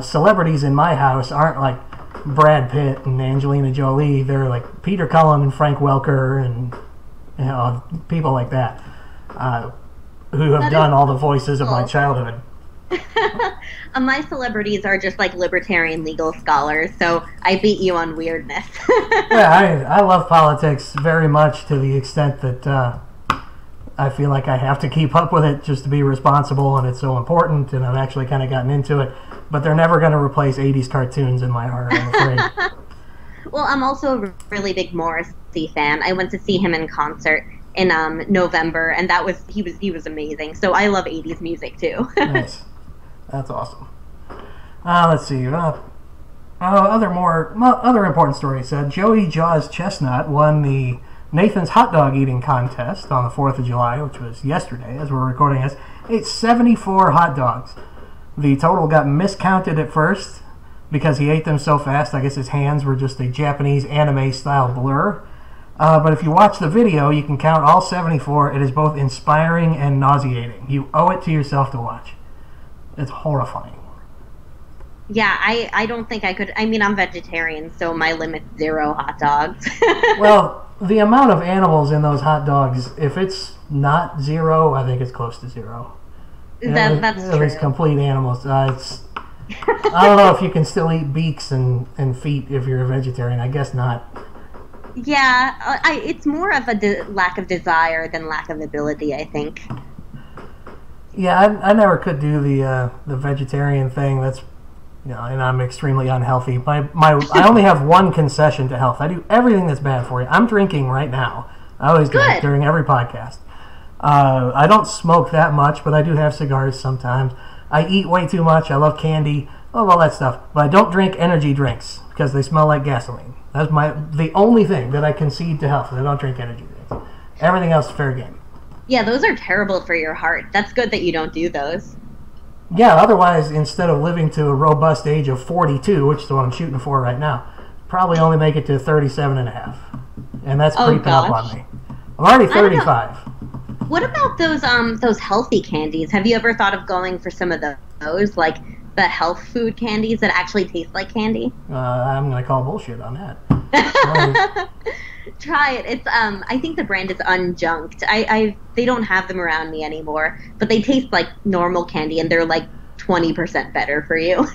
Celebrities in my house aren't like Brad Pitt and Angelina Jolie. They're like Peter Cullen and Frank Welker and people like that who have done all the voices of my childhood. My celebrities are just like libertarian legal scholars, so I beat you on weirdness. Yeah, I love politics very much to the extent that I feel like I have to keep up with it just to be responsible, and it's so important, and I've actually kind of gotten into it. But they're never going to replace 80s cartoons in my heart, I'm afraid. Well, I'm also a really big Morrissey fan. I went to see him in concert in November, and he was amazing. So I love 80s music too. Nice. That's awesome. Let's see. Other important stories. Joey Jaws Chestnut won the Nathan's Hot Dog Eating Contest on the 4th of July, which was yesterday as we're recording this. Ate 74 hot dogs. The total got miscounted at first because he ate them so fast. I guess his hands were just a Japanese anime-style blur. But if you watch the video, you can count all 74. It is both inspiring and nauseating. You owe it to yourself to watch. It's horrifying. Yeah, I don't think I could. I mean, I'm vegetarian, so my limit's 0 hot dogs. Well, the amount of animals in those hot dogs, if it's not 0, I think it's close to 0. That's true. These complete animals. I don't know if you can still eat beaks and feet if you're a vegetarian. I guess not. Yeah, it's more of a lack of desire than lack of ability, I think. Yeah, I never could do the vegetarian thing. That's and I'm extremely unhealthy. I only have one concession to health. I do everything that's bad for you. I'm drinking right now. I always drink during every podcast. I don't smoke that much, but I do have cigars sometimes. I eat way too much. I love candy, all that stuff. But I don't drink energy drinks because they smell like gasoline. That's the only thing that I concede to health. I don't drink energy drinks. Everything else is fair game. Yeah, those are terrible for your heart. That's good that you don't do those. Yeah, otherwise, instead of living to a robust age of 42, which is what I'm shooting for right now, probably only make it to 37 and a half. And that's creeping up on me. I'm already 35. What about those healthy candies? Have you ever thought of going for some of those, like the health food candies that actually taste like candy? I'm going to call bullshit on that. Try it. It's I think the brand is Unjunked. They don't have them around me anymore, but they taste like normal candy and they're like 20% better for you.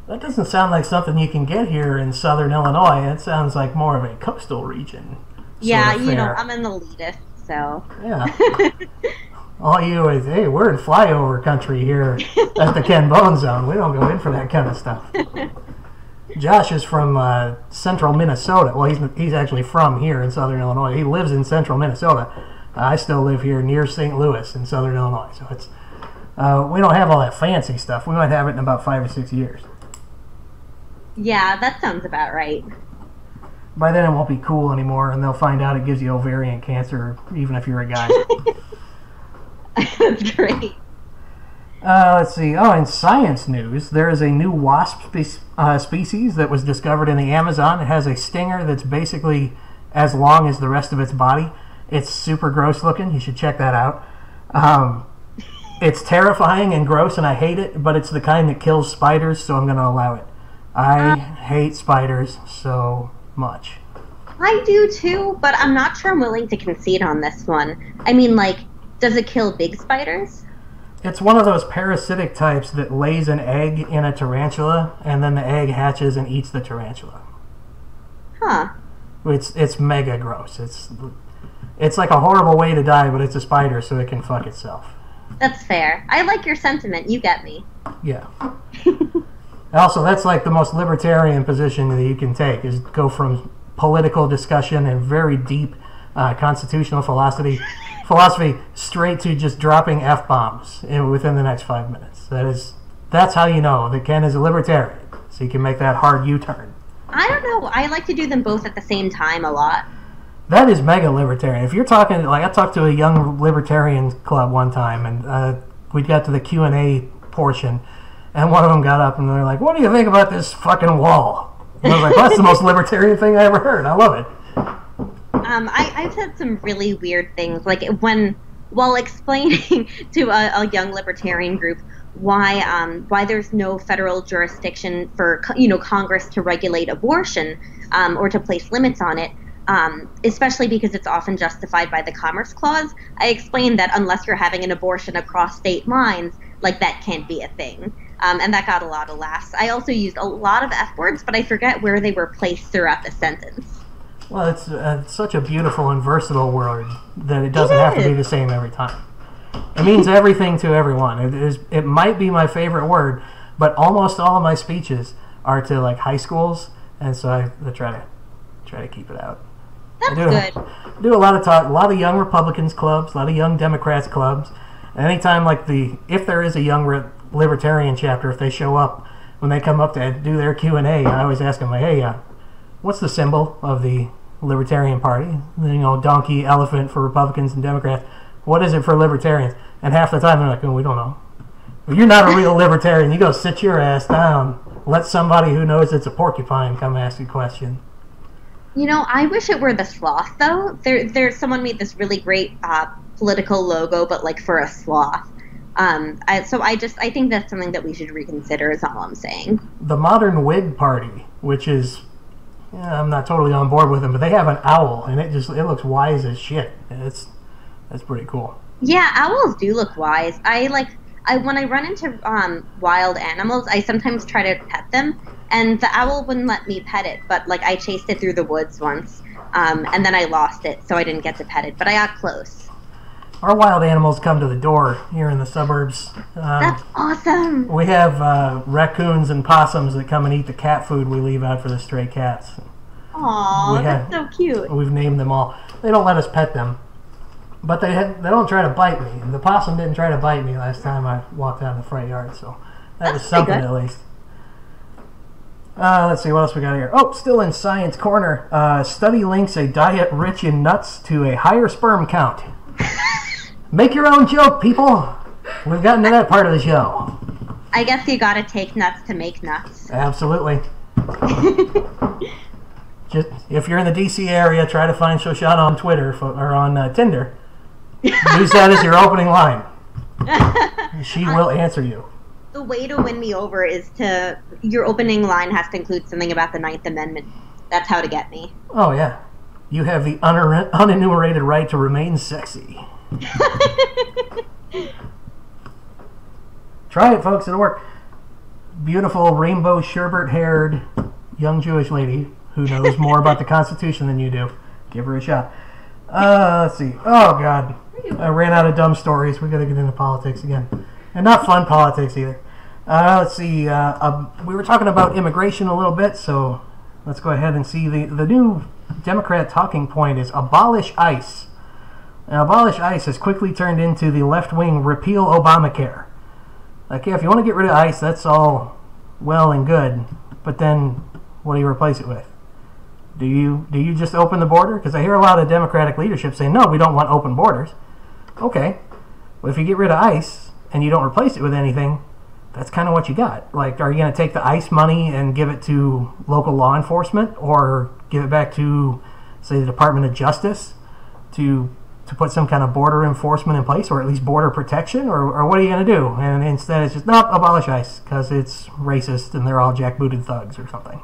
That doesn't sound like something you can get here in southern Illinois. It sounds like more of a coastal region. Yeah, I'm an elitist, so. Yeah. All you is, hey, we're in flyover country here at the Ken Bone Zone. We don't go in for that kind of stuff. Josh is from central Minnesota. Well, he's actually from here in southern Illinois. He lives in central Minnesota. I still live here near St. Louis in southern Illinois. So it's we don't have all that fancy stuff. We might have it in about 5 or 6 years. Yeah, that sounds about right. By then it won't be cool anymore, and they'll find out it gives you ovarian cancer, even if you're a guy. That's great. Let's see. Oh, in science news, there is a new wasp species that was discovered in the Amazon. It has a stinger that's basically as long as the rest of its body. It's super gross looking. You should check that out. It's terrifying and gross, and I hate it, but it's the kind that kills spiders, so I'm going to allow it. I hate spiders so much. I do too, but I'm not sure I'm willing to concede on this one. I mean, like, does it kill big spiders? It's one of those parasitic types that lays an egg in a tarantula, and then the egg hatches and eats the tarantula. Huh. It's mega gross. It's like a horrible way to die, but it's a spider, so it can fuck itself. That's fair. I like your sentiment. You get me. Yeah. Also, that's like the most libertarian position that you can take, is go from political discussion and very deep constitutional philosophy straight to just dropping F-bombs within the next 5 minutes. That's how you know that Ken is a libertarian, so you can make that hard U-turn. I don't know. I like to do them both at the same time a lot. That is mega libertarian. If you're talking, like, I talked to a young libertarian club one time, and we got to the Q&A portion, and one of them got up and they're like, "What do you think about this fucking wall?" And I was like, "That's the most libertarian thing I ever heard. I love it." I've said some really weird things, like while explaining to a young libertarian group why there's no federal jurisdiction for Congress to regulate abortion or to place limits on it. Especially because it's often justified by the Commerce Clause. I explained that unless you're having an abortion across state lines, like, that can't be a thing. And that got a lot of laughs. I also used a lot of F-words, but I forget where they were placed throughout the sentence. Well, it's such a beautiful and versatile word that it doesn't have to be the same every time. It means everything to everyone. It might be my favorite word, but almost all of my speeches are to, like, high schools, and so I try to keep it out. That's good. I do a lot of talk, a lot of young Republicans clubs, a lot of young Democrats clubs. And anytime, like, if there is a young libertarian chapter, if they show up, when they come up to do their Q&A, I always ask them, like, "Hey, what's the symbol of the Libertarian Party?" Donkey, elephant for Republicans and Democrats. What is it for libertarians? And half the time they're like, "Oh, we don't know." Well, you're not a real libertarian. You go sit your ass down. Let somebody who knows it's a porcupine come ask you a question. I wish it were the sloth, though. Someone made this really great political logo, but, like, for a sloth. I think that's something that we should reconsider, is all I'm saying. The Modern Whig Party, which is, I'm not totally on board with them, but they have an owl, and it looks wise as shit. That's pretty cool. Yeah, owls do look wise. When I run into wild animals, I sometimes try to pet them, and the owl wouldn't let me pet it, but, like, I chased it through the woods once, and then I lost it, so I didn't get to pet it, but I got close. Our wild animals come to the door here in the suburbs. That's awesome. We have raccoons and possums that come and eat the cat food we leave out for the stray cats. Aw, that's so cute. We've named them all. They don't let us pet them, but they don't try to bite me. The possum didn't try to bite me last time I walked out in the front yard, so that was something at least. Let's see, what else we got here? Oh, still in Science Corner. Study links a diet rich in nuts to a higher sperm count. Make your own joke, people. We've gotten to that part of the show. I guess you gotta take nuts to make nuts. Absolutely. Just if you're in the DC area, try to find Shoshana on Twitter or on Tinder. Use that as your opening line. She will answer you. The way to win me over is your opening line has to include something about the 9th Amendment. That's how to get me. Oh, yeah. You have the unenumerated right to remain sexy. Try it, folks. It'll work. Beautiful rainbow sherbet-haired young Jewish lady who knows more about the Constitution than you do. Give her a shot. Let's see. Oh, God. I ran out of dumb stories. We got to get into politics again. And not fun politics either. Let's see. We were talking about immigration a little bit, so let's go ahead and see. The new Democrat talking point is abolish ICE. Now, abolish ICE has quickly turned into the left-wing repeal Obamacare. Like, yeah, if you want to get rid of ICE, that's all well and good, but then what do you replace it with? Do you just open the border? Because I hear a lot of Democratic leadership saying, no, we don't want open borders. Okay, well, if you get rid of ICE and you don't replace it with anything, that's kind of what you got. Like, are you going to take the ICE money and give it to local law enforcement, or give it back to, say, the Department of Justice to put some kind of border enforcement in place, or at least border protection, or what are you going to do? And instead it's just, nope, abolish ICE, because it's racist and they're all jackbooted thugs or something.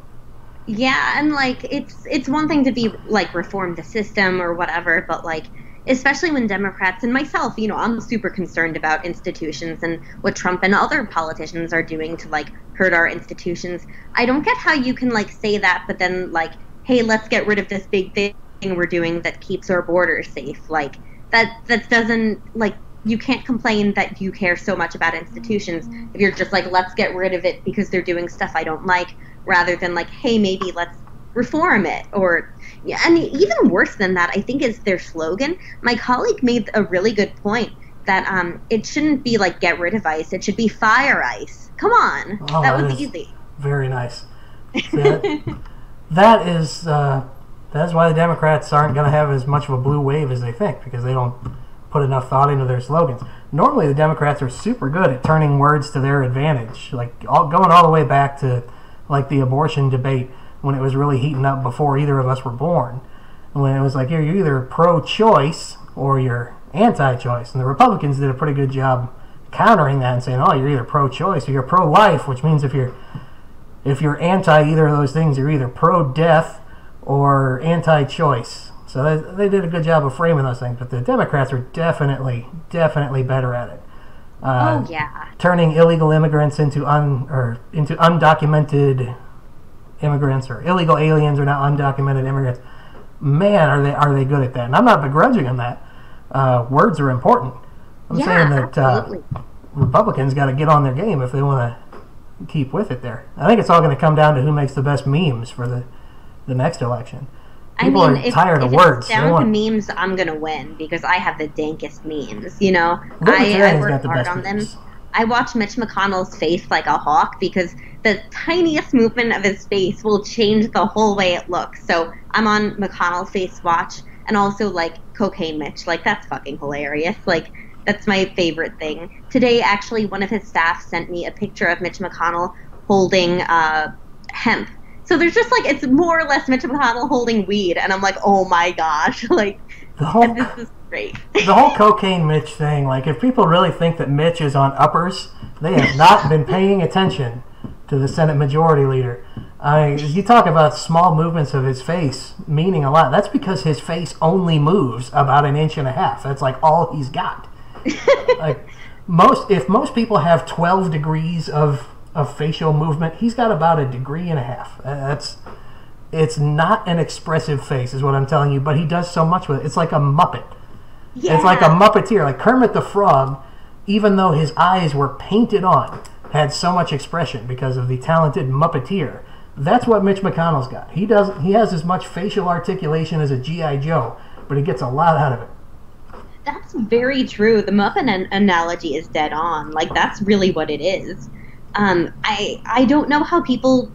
Yeah, and, like, it's one thing to be, like, reform the system or whatever, but, like, especially when Democrats and myself, you know, I'm super concerned about institutions and what Trump and other politicians are doing to, like, hurt our institutions. I don't get how you can, like, say that, but then, like, hey, let's get rid of this big thing we're doing that keeps our borders safe. Like, that doesn't, like, you can't complain that you care so much about institutions if you're just like, let's get rid of it because they're doing stuff I don't like, rather than like, hey, maybe let's reform it. Or, yeah, and even worse than that, I think, is their slogan. My colleague made a really good point that it shouldn't be like get rid of ICE, it should be fire ICE. Come on. Oh, that was easy. Very nice. That is why the Democrats aren't going to have as much of a blue wave as they think, because they don't put enough thought into their slogans. Normally, the Democrats are super good at turning words to their advantage, like going all the way back to like the abortion debate when it was really heating up before either of us were born. When it was like, you're either pro-choice or you're anti-choice. And the Republicans did a pretty good job countering that and saying, oh, you're either pro-choice or you're pro-life, which means if you're anti either of those things, you're either pro-death or anti-choice. So they did a good job of framing those things, but the Democrats are definitely better at it. Oh yeah. Turning illegal immigrants into undocumented immigrants, or illegal aliens are now undocumented immigrants. Man, are they good at that? And I'm not begrudging them that. Words are important. I'm saying that Republicans got to get on their game if they want to keep with it there. I think it's all going to come down to who makes the best memes for the next election. People are tired of words. If it's down to memes, I'm going to win because I have the dankest memes, you know? I work hard on them. I watch Mitch McConnell's face like a hawk because the tiniest movement of his face will change the whole way it looks. So I'm on McConnell face watch, and also like Cocaine Mitch. Like, that's fucking hilarious. Like, that's my favorite thing. Today, actually, one of his staff sent me a picture of Mitch McConnell holding hemp. So there's just like, it's more or less Mitch McConnell holding weed, and I'm like, oh my gosh, like, this is great. The whole Cocaine Mitch thing, like, if people really think that Mitch is on uppers, they have not been paying attention to the Senate Majority Leader. You talk about small movements of his face meaning a lot. That's because his face only moves about 1.5 inches. That's like all he's got. Like, if most people have 12 degrees of facial movement, he's got about 1.5 degrees. It's not an expressive face, is what I'm telling you, but he does so much with it. It's like a Muppet. Yeah. It's like a Muppeteer, like Kermit the Frog, even though his eyes were painted on, had so much expression because of the talented Muppeteer. That's what Mitch McConnell's got. He has as much facial articulation as a G.I. Joe, but he gets a lot out of it. That's very true. The Muppet analogy is dead on. Like, that's really what it is. I don't know how people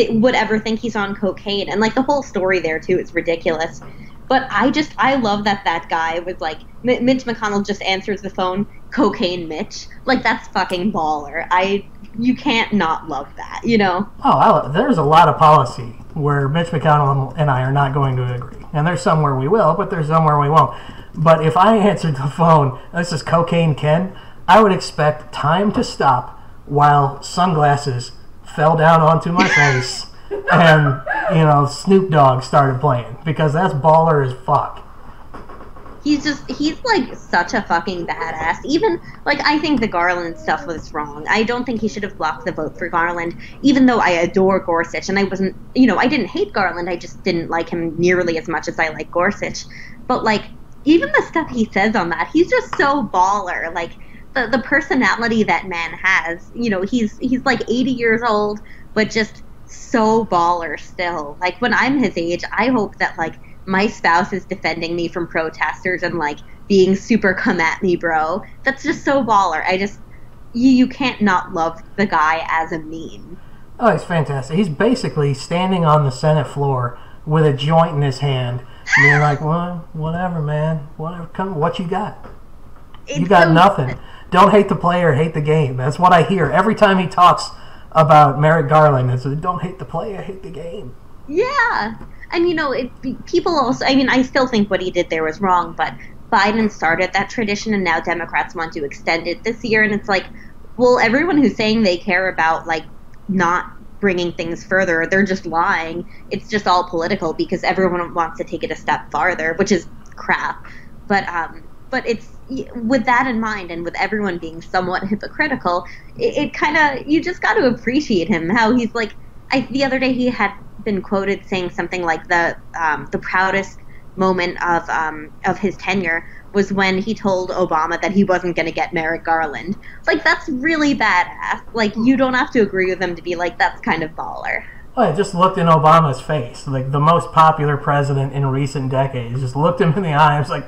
would ever think he's on cocaine, and like the whole story there too is ridiculous. But I love that guy was like, Mitch McConnell just answers the phone, cocaine Mitch. Like, that's fucking baller. You can't not love that, you know? Oh, there's a lot of policy where Mitch McConnell and I are not going to agree. And there's some where we will, but there's some where we won't. But if I answered the phone, this is Cocaine Ken, I would expect time to stop while sunglasses fell down onto my face and, Snoop Dogg started playing. Because that's baller as fuck. He's like such a fucking badass. Even, like, I think the Garland stuff was wrong. I don't think he should have blocked the vote for Garland, even though I adore Gorsuch. And I wasn't, I didn't hate Garland. I just didn't like him nearly as much as I like Gorsuch. But, like, even the stuff he says on that, he's just so baller. Like, the personality that man has, he's like 80 years old, but just so baller still. Like, when I'm his age, I hope that, like, my spouse is defending me from protesters and, like, being super come at me, bro. That's just so baller. You can't not love the guy as a meme. Oh, he's fantastic. He's basically standing on the Senate floor with a joint in his hand, being like, well, whatever, man. Whatever, what you got? You got so nothing. Good. Don't hate the player, hate the game. That's what I hear every time he talks about Merrick Garland. It's don't hate the player, hate the game. Yeah. And, people also, I still think what he did there was wrong, but Biden started that tradition, and now Democrats want to extend it this year, and it's like, well, everyone who's saying they care about, like, not bringing things further, they're just lying. It's just all political because everyone wants to take it a step farther, which is crap. But it's, with that in mind, and with everyone being somewhat hypocritical, it kind of, you just got to appreciate him, how he's like, the other day he had been quoted saying something like the proudest moment of his tenure was when he told Obama that he wasn't going to get Merrick Garland. Like, that's really badass. Like, you don't have to agree with him to be like, that's kind of baller. Well, I just looked in Obama's face, like the most popular president in recent decades. Just looked him in the eye and was like,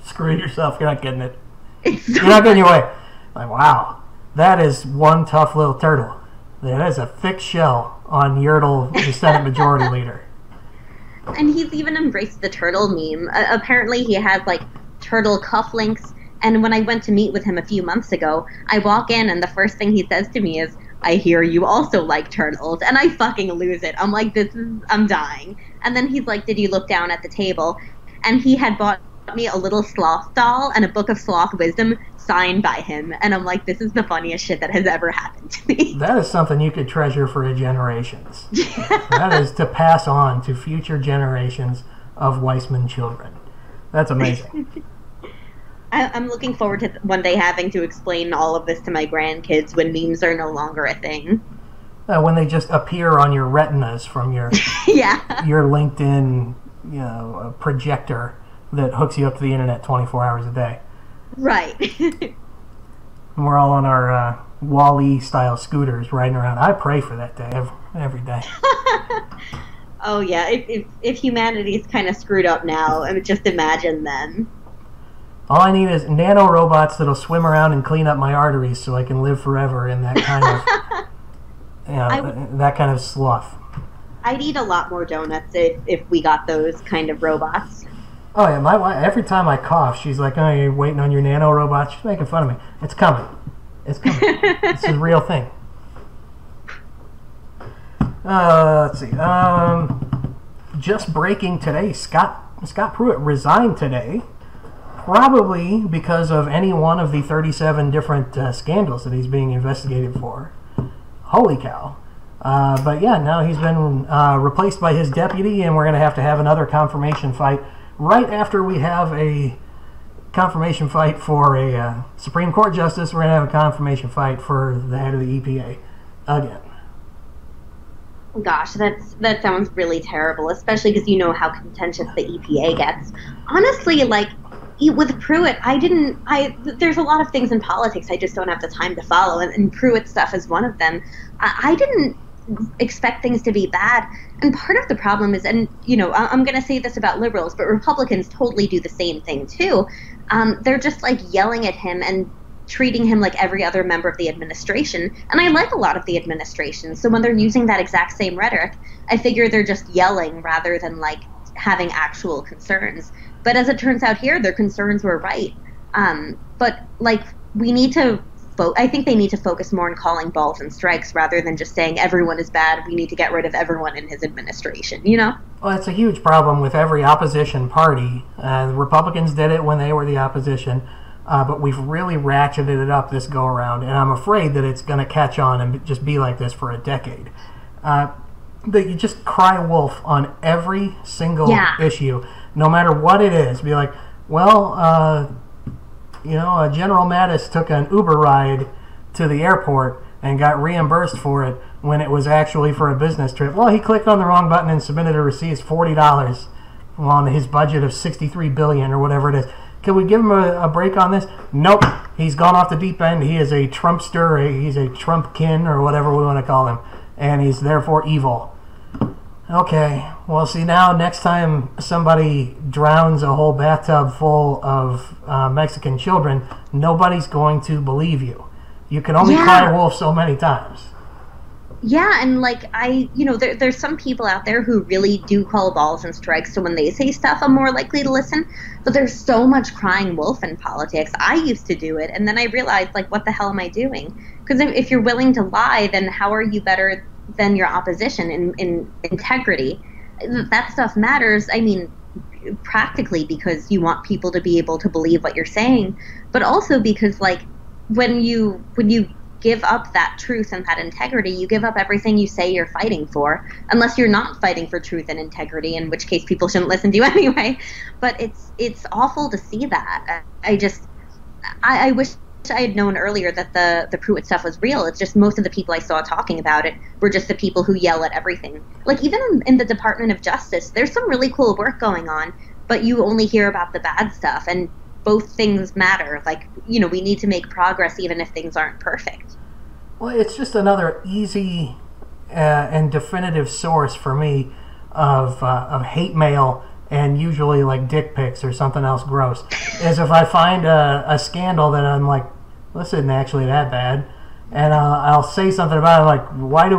screw yourself, you're not getting it. You're not getting your way. Like, wow, that is one tough little turtle. That is a thick shell on Yertle, the Senate Majority Leader. And he's even embraced the turtle meme. Apparently he has, like, turtle cufflinks. And when I went to meet with him a few months ago, I walk in and the first thing he says to me is, I hear you also like turtles. And I fucking lose it. I'm like, I'm dying. And then he's like, did you look down at the table? And he had bought me a little sloth doll and a book of sloth wisdom signed by him, and I'm like, this is the funniest shit that has ever happened to me. That is something you could treasure for generations. That is to pass on to future generations of Weissmann children. That's amazing. I'm looking forward to one day having to explain all of this to my grandkids when memes are no longer a thing. When they just appear on your retinas from your your LinkedIn projector that hooks you up to the internet 24 hours a day. Right. And we're all on our Wall-E style scooters riding around. I pray for that day every day. Oh yeah, if humanity's kind of screwed up now, I mean, just imagine then. All I need is nano robots that'll swim around and clean up my arteries so I can live forever in that kind of that kind of sloth. I'd eat a lot more donuts if we got those kind of robots. Oh yeah, my wife, every time I cough, she's like, "Oh, you're waiting on your nano robot." She's making fun of me. It's coming. It's coming. It's a real thing. Let's see. Just breaking today. Scott Pruitt resigned today, probably because of any one of the 37 different scandals that he's being investigated for. Holy cow. But yeah, now he's been replaced by his deputy, and we're going to have another confirmation fight right after we have a confirmation fight for a Supreme Court justice. We're going to have a confirmation fight for the head of the EPA again. Gosh, that sounds really terrible, especially because you know how contentious the EPA gets. Honestly, like, with Pruitt, there's a lot of things in politics I just don't have the time to follow, and Pruitt stuff is one of them. I didn't expect things to be bad. And part of the problem is, and I'm going to say this about liberals, but Republicans totally do the same thing too. They're just like yelling at him and treating him like every other member of the administration. And I like a lot of the administration. So when they're using that exact same rhetoric, I figure they're just yelling rather than like having actual concerns. But as it turns out here, their concerns were right. But like we need to I think they need to focus more on calling balls and strikes rather than just saying everyone is bad. We need to get rid of everyone in his administration, Well, it's a huge problem with every opposition party. The Republicans did it when they were the opposition, but we've really ratcheted it up this go-around, and I'm afraid that it's going to catch on and just be like this for a decade. That you just cry wolf on every single issue, no matter what it is. Be like, well, General Mattis took an Uber ride to the airport and got reimbursed for it when it was actually for a business trip. Well, he clicked on the wrong button and submitted a receipt. It's $40 on his budget of $63 billion or whatever it is. Can we give him a break on this? Nope. He's gone off the deep end. He is a Trumpster. He's a Trumpkin or whatever we want to call him. And he's therefore evil. Okay, well, see, now next time somebody drowns a whole bathtub full of Mexican children, nobody's going to believe you. You can only cry wolf so many times. Yeah, and like there's some people out there who really do call balls and strikes, so when they say stuff, I'm more likely to listen. But there's so much crying wolf in politics. I used to do it, and then I realized, like, what the hell am I doing? Because if you're willing to lie, then how are you better than your opposition in integrity? That stuff matters. I mean, practically because you want people to be able to believe what you're saying, but also because, like, when you give up that truth and that integrity, you give up everything you say you're fighting for, unless you're not fighting for truth and integrity, in which case people shouldn't listen to you anyway. But it's awful to see that. I wish I had known earlier that the Pruitt stuff was real. It's just most of the people I saw talking about it were just the people who yell at everything. Like, even in the Department of Justice, there's some really cool work going on, but you only hear about the bad stuff, and both things matter. Like, we need to make progress even if things aren't perfect. Well, it's just another easy and definitive source for me of hate mail, and usually like dick pics or something else gross, is if I find a scandal that I'm like, this isn't actually that bad, and I'll say something about it, like, why do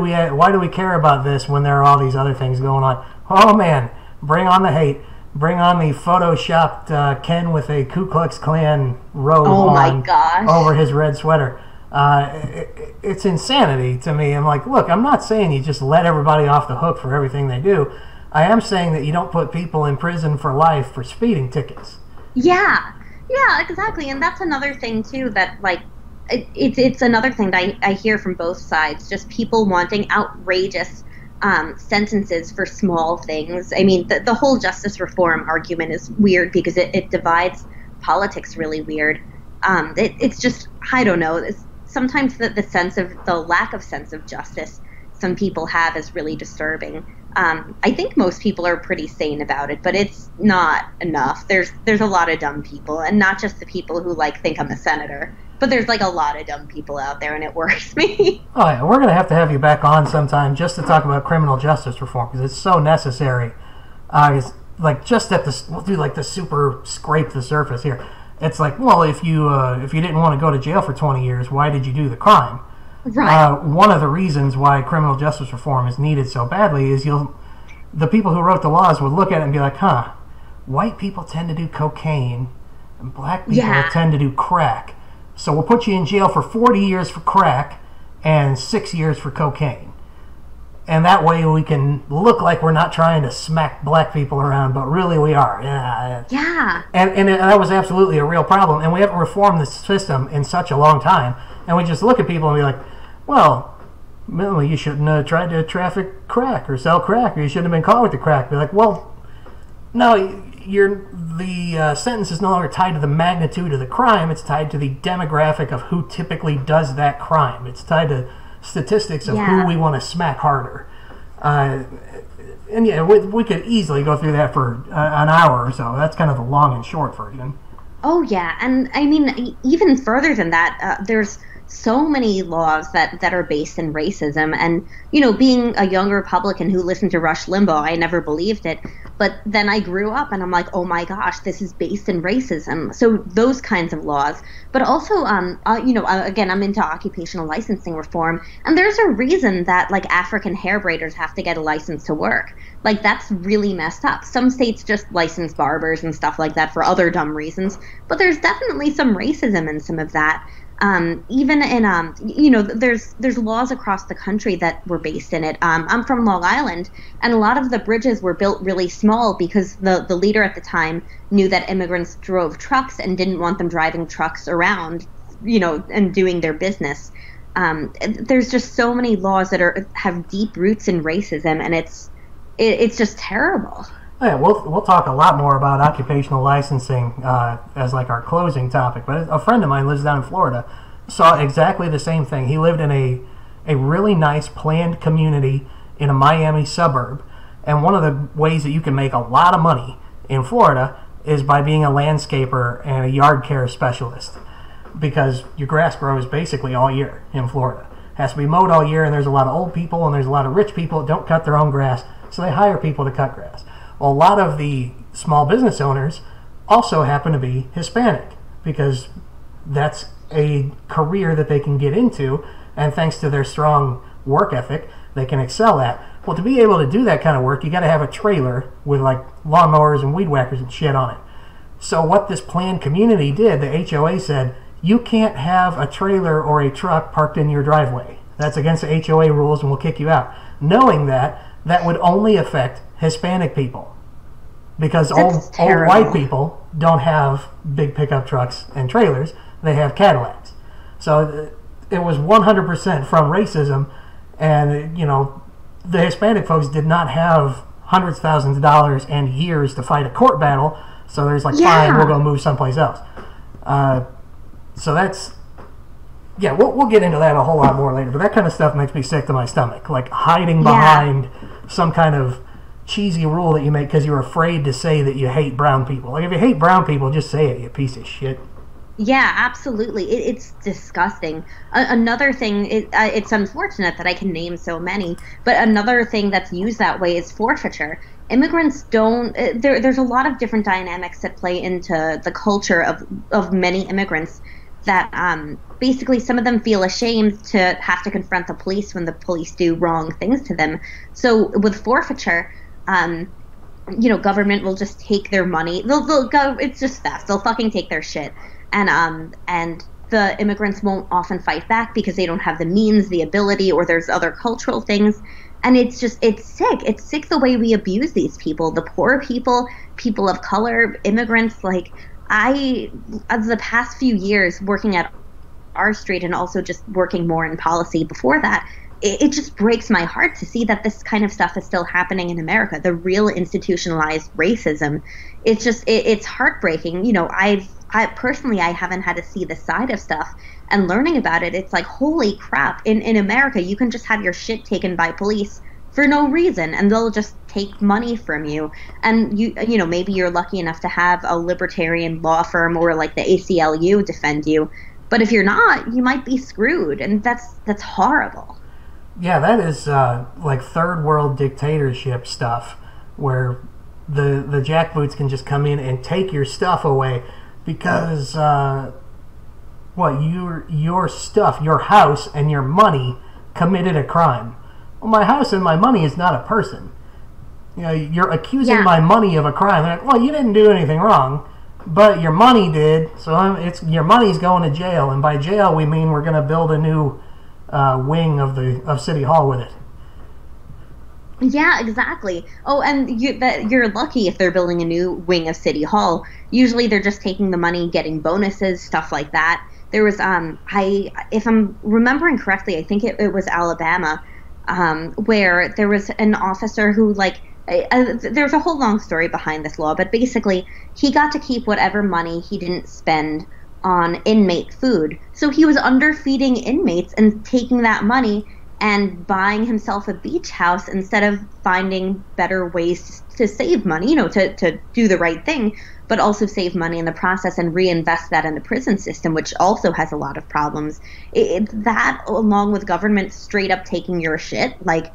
we care about this when there are all these other things going on? Oh man, bring on the hate. Bring on the photoshopped Ken with a Ku Klux Klan robe over his red sweater. It's insanity to me. I'm like, look, I'm not saying you just let everybody off the hook for everything they do. I am saying that you don't put people in prison for life for speeding tickets. Yeah, exactly. And that's another thing too, that like it's another thing that I hear from both sides, just people wanting outrageous sentences for small things. I mean, the whole justice reform argument is weird because it divides politics really weird. It's just, I don't know, sometimes the lack of sense of justice some people have is really disturbing. I think most people are pretty sane about it, but it's not enough. There's a lot of dumb people, and not just the people who like think I'm a senator, but there's like a lot of dumb people out there, and it worries me. Oh yeah, we're gonna have to have you back on sometime just to talk about criminal justice reform, because it's so necessary. It's like we'll do like the super scrape the surface here. It's like, well, if you didn't want to go to jail for 20 years, why did you do the crime? Right. One of the reasons why criminal justice reform is needed so badly is the people who wrote the laws would look at it and be like, white people tend to do cocaine and black people tend to do crack. So we'll put you in jail for 40 years for crack and 6 years for cocaine. And that way we can look like we're not trying to smack black people around, but really we are. Yeah. And that was absolutely a real problem. And we haven't reformed the system in such a long time. And we just look at people and be like, well, you shouldn't have tried to traffic crack or sell crack, or you shouldn't have been caught with the crack. Be like, well, no, the sentence is no longer tied to the magnitude of the crime. It's tied to the demographic of who typically does that crime. It's tied to statistics of who we want to smack harder. And we could easily go through that for an hour or so. That's kind of the long and short version. Oh yeah, and I mean even further than that, there's so many laws that are based in racism. And being a young Republican who listened to Rush Limbaugh, I never believed it. But then I grew up, and I'm like, oh my gosh, this is based in racism. So those kinds of laws, but also, again, I'm into occupational licensing reform, and there's a reason that like African hair braiders have to get a license to work. Like that's really messed up. Some states just license barbers and stuff like that for other dumb reasons, but there's definitely some racism in some of that. Even in there's laws across the country that were based in it. I'm from Long Island, and a lot of the bridges were built really small because the leader at the time knew that immigrants drove trucks and didn't want them driving trucks around, and doing their business. There's just so many laws that have deep roots in racism, and it's just terrible. Yeah, we'll talk a lot more about occupational licensing as like our closing topic. But a friend of mine lives down in Florida, saw exactly the same thing. He lived in a really nice planned community in a Miami suburb, and one of the ways that you can make a lot of money in Florida is by being a landscaper and a yard care specialist, because your grass grows basically all year in Florida. It has to be mowed all year, and there's a lot of old people and there's a lot of rich people that don't cut their own grass, so they hire people to cut grass. Well, a lot of the small business owners also happen to be Hispanic, because that's a career that they can get into, and thanks to their strong work ethic, they can excel at. Well, to be able to do that kind of work, you got to have a trailer with like lawnmowers and weed whackers and shit on it. So what this planned community did, the HOA said, you can't have a trailer or a truck parked in your driveway. That's against the HOA rules, and we'll kick you out. Knowing that would only affect Hispanic people, because old white people don't have big pickup trucks and trailers. They have Cadillacs. So it was 100% from racism, and the Hispanic folks did not have hundreds of thousands of dollars and years to fight a court battle, so there's like, fine, we'll go move someplace else. So that's, yeah, we'll get into that a whole lot more later, but that kind of stuff makes me sick to my stomach, like hiding behind some kind of cheesy rule that you make because you're afraid to say that you hate brown people. Like, if you hate brown people, just say it, you piece of shit. Yeah, absolutely. It's disgusting. Another thing, it's unfortunate that I can name so many, but another thing that's used that way is forfeiture. Immigrants don't, there's a lot of different dynamics that play into the culture of many immigrants that basically some of them feel ashamed to have to confront the police when the police do wrong things to them. So with forfeiture, government will just take their money. They'll go, it's just fast. They'll fucking take their shit. And the immigrants won't often fight back because they don't have the means, the ability, or there's other cultural things. And it's sick. It's sick the way we abuse these people, the poor people, people of color, immigrants. Like, the past few years working at our street and also just working more in policy before that, it just breaks my heart to see that this kind of stuff is still happening in America. The real institutionalized racism. It's just, it's heartbreaking. I personally, I haven't had to see this side of stuff, and learning about it, it's like, holy crap. In America, you can just have your shit taken by police for no reason, and they'll just take money from you. And maybe you're lucky enough to have a libertarian law firm or like the ACLU defend you. But if you're not, you might be screwed, and that's horrible. Yeah, that is like third world dictatorship stuff, where the jackboots can just come in and take your stuff away because your stuff, your house and your money committed a crime. Well, my house and my money is not a person. You're accusing my money of a crime. They're like, well, you didn't do anything wrong, but your money did. So your money's going to jail, and by jail we mean we're going to build a new wing of City Hall with it. Yeah, exactly. Oh, and you're lucky if they're building a new wing of City Hall. Usually they're just taking the money, getting bonuses, stuff like that. There was, if I'm remembering correctly, I think it was Alabama, where there was an officer who, there's a whole long story behind this law, but basically he got to keep whatever money he didn't spend on inmate food. So he was underfeeding inmates and taking that money and buying himself a beach house instead of finding better ways to save money, to do the right thing, but also save money in the process and reinvest that in the prison system, which also has a lot of problems. That, along with government straight up taking your shit, like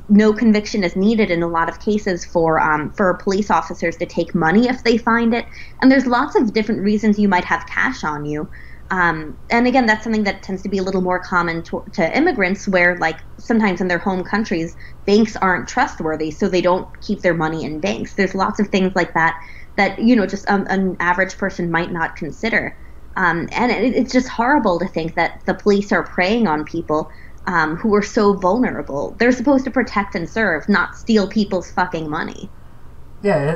no conviction is needed in a lot of cases for police officers to take money if they find it. And there's lots of different reasons you might have cash on you. And again, that's something that tends to be a little more common to immigrants, where like sometimes in their home countries, banks aren't trustworthy, so they don't keep their money in banks. There's lots of things like that just an average person might not consider. And it's just horrible to think that the police are preying on people who are so vulnerable. They're supposed to protect and serve, not steal people's fucking money. Yeah,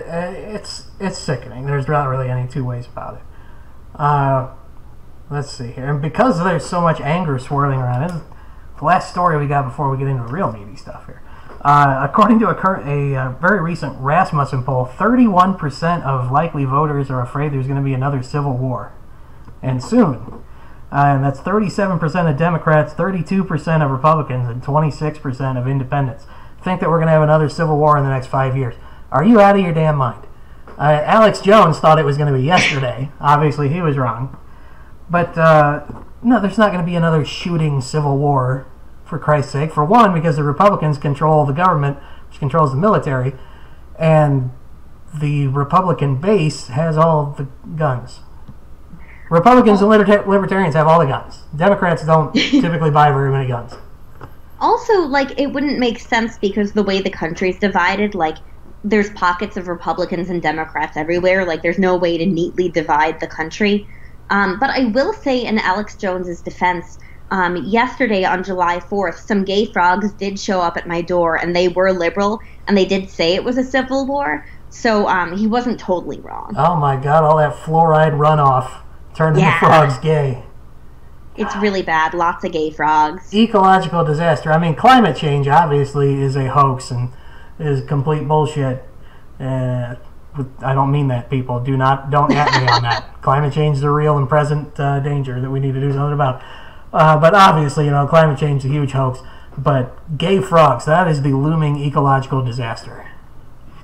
it's sickening. There's not really any two ways about it. Let's see here. And because there's so much anger swirling around, this is the last story we got before we get into the real meaty stuff here. According to a very recent Rasmussen poll, 31% of likely voters are afraid there's going to be another civil war. And soon. And that's 37% of Democrats, 32% of Republicans, and 26% of independents think that we're going to have another civil war in the next 5 years. Are you out of your damn mind? Alex Jones thought it was going to be yesterday. Obviously, he was wrong. But, no, there's not going to be another shooting civil war, for Christ's sake. For one, because the Republicans control the government, which controls the military, and the Republican base has all the guns. Republicans and libertarians have all the guns. Democrats don't typically buy very many guns. Also, like, it wouldn't make sense because the way the country's divided, like, there's pockets of Republicans and Democrats everywhere. Like, there's no way to neatly divide the country. But I will say, in Alex Jones's defense, yesterday on July 4th, some gay frogs did show up at my door, and they were liberal, and they did say it was a civil war. So he wasn't totally wrong. Oh my God! All that fluoride runoff turned the frogs gay. It's really bad. Lots of gay frogs. Ecological disaster. I mean, climate change obviously is a hoax and is complete bullshit. I don't mean that, people. Don't at me on that. Climate change is a real and present danger that we need to do something about. But obviously, climate change is a huge hoax. But gay frogs, that is the looming ecological disaster.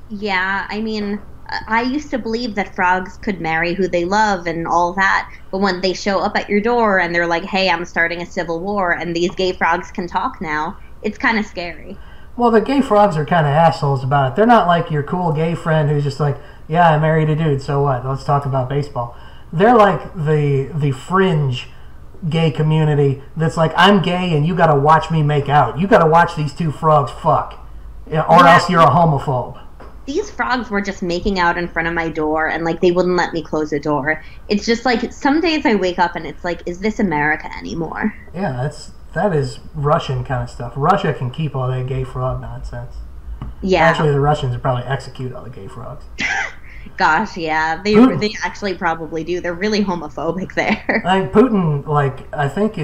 Yeah, I mean, I used to believe that frogs could marry who they love and all that. But when they show up at your door and they're like, hey, I'm starting a civil war, and these gay frogs can talk now, it's kind of scary. Well, the gay frogs are kind of assholes about it. They're not like your cool gay friend who's just like, yeah, I married a dude, so what? Let's talk about baseball. They're like the fringe gay community that's like, I'm gay and you got to watch me make out. You got to watch these two frogs fuck, or else you're a homophobe. These frogs were just making out in front of my door, and like they wouldn't let me close the door. It's just like some days I wake up and it's like, is this America anymore? Yeah, that is Russian kind of stuff. Russia can keep all that gay frog nonsense. Yeah. Actually, the Russians would probably execute all the gay frogs. Gosh, yeah. They actually probably do. They're really homophobic there. Like Putin, I think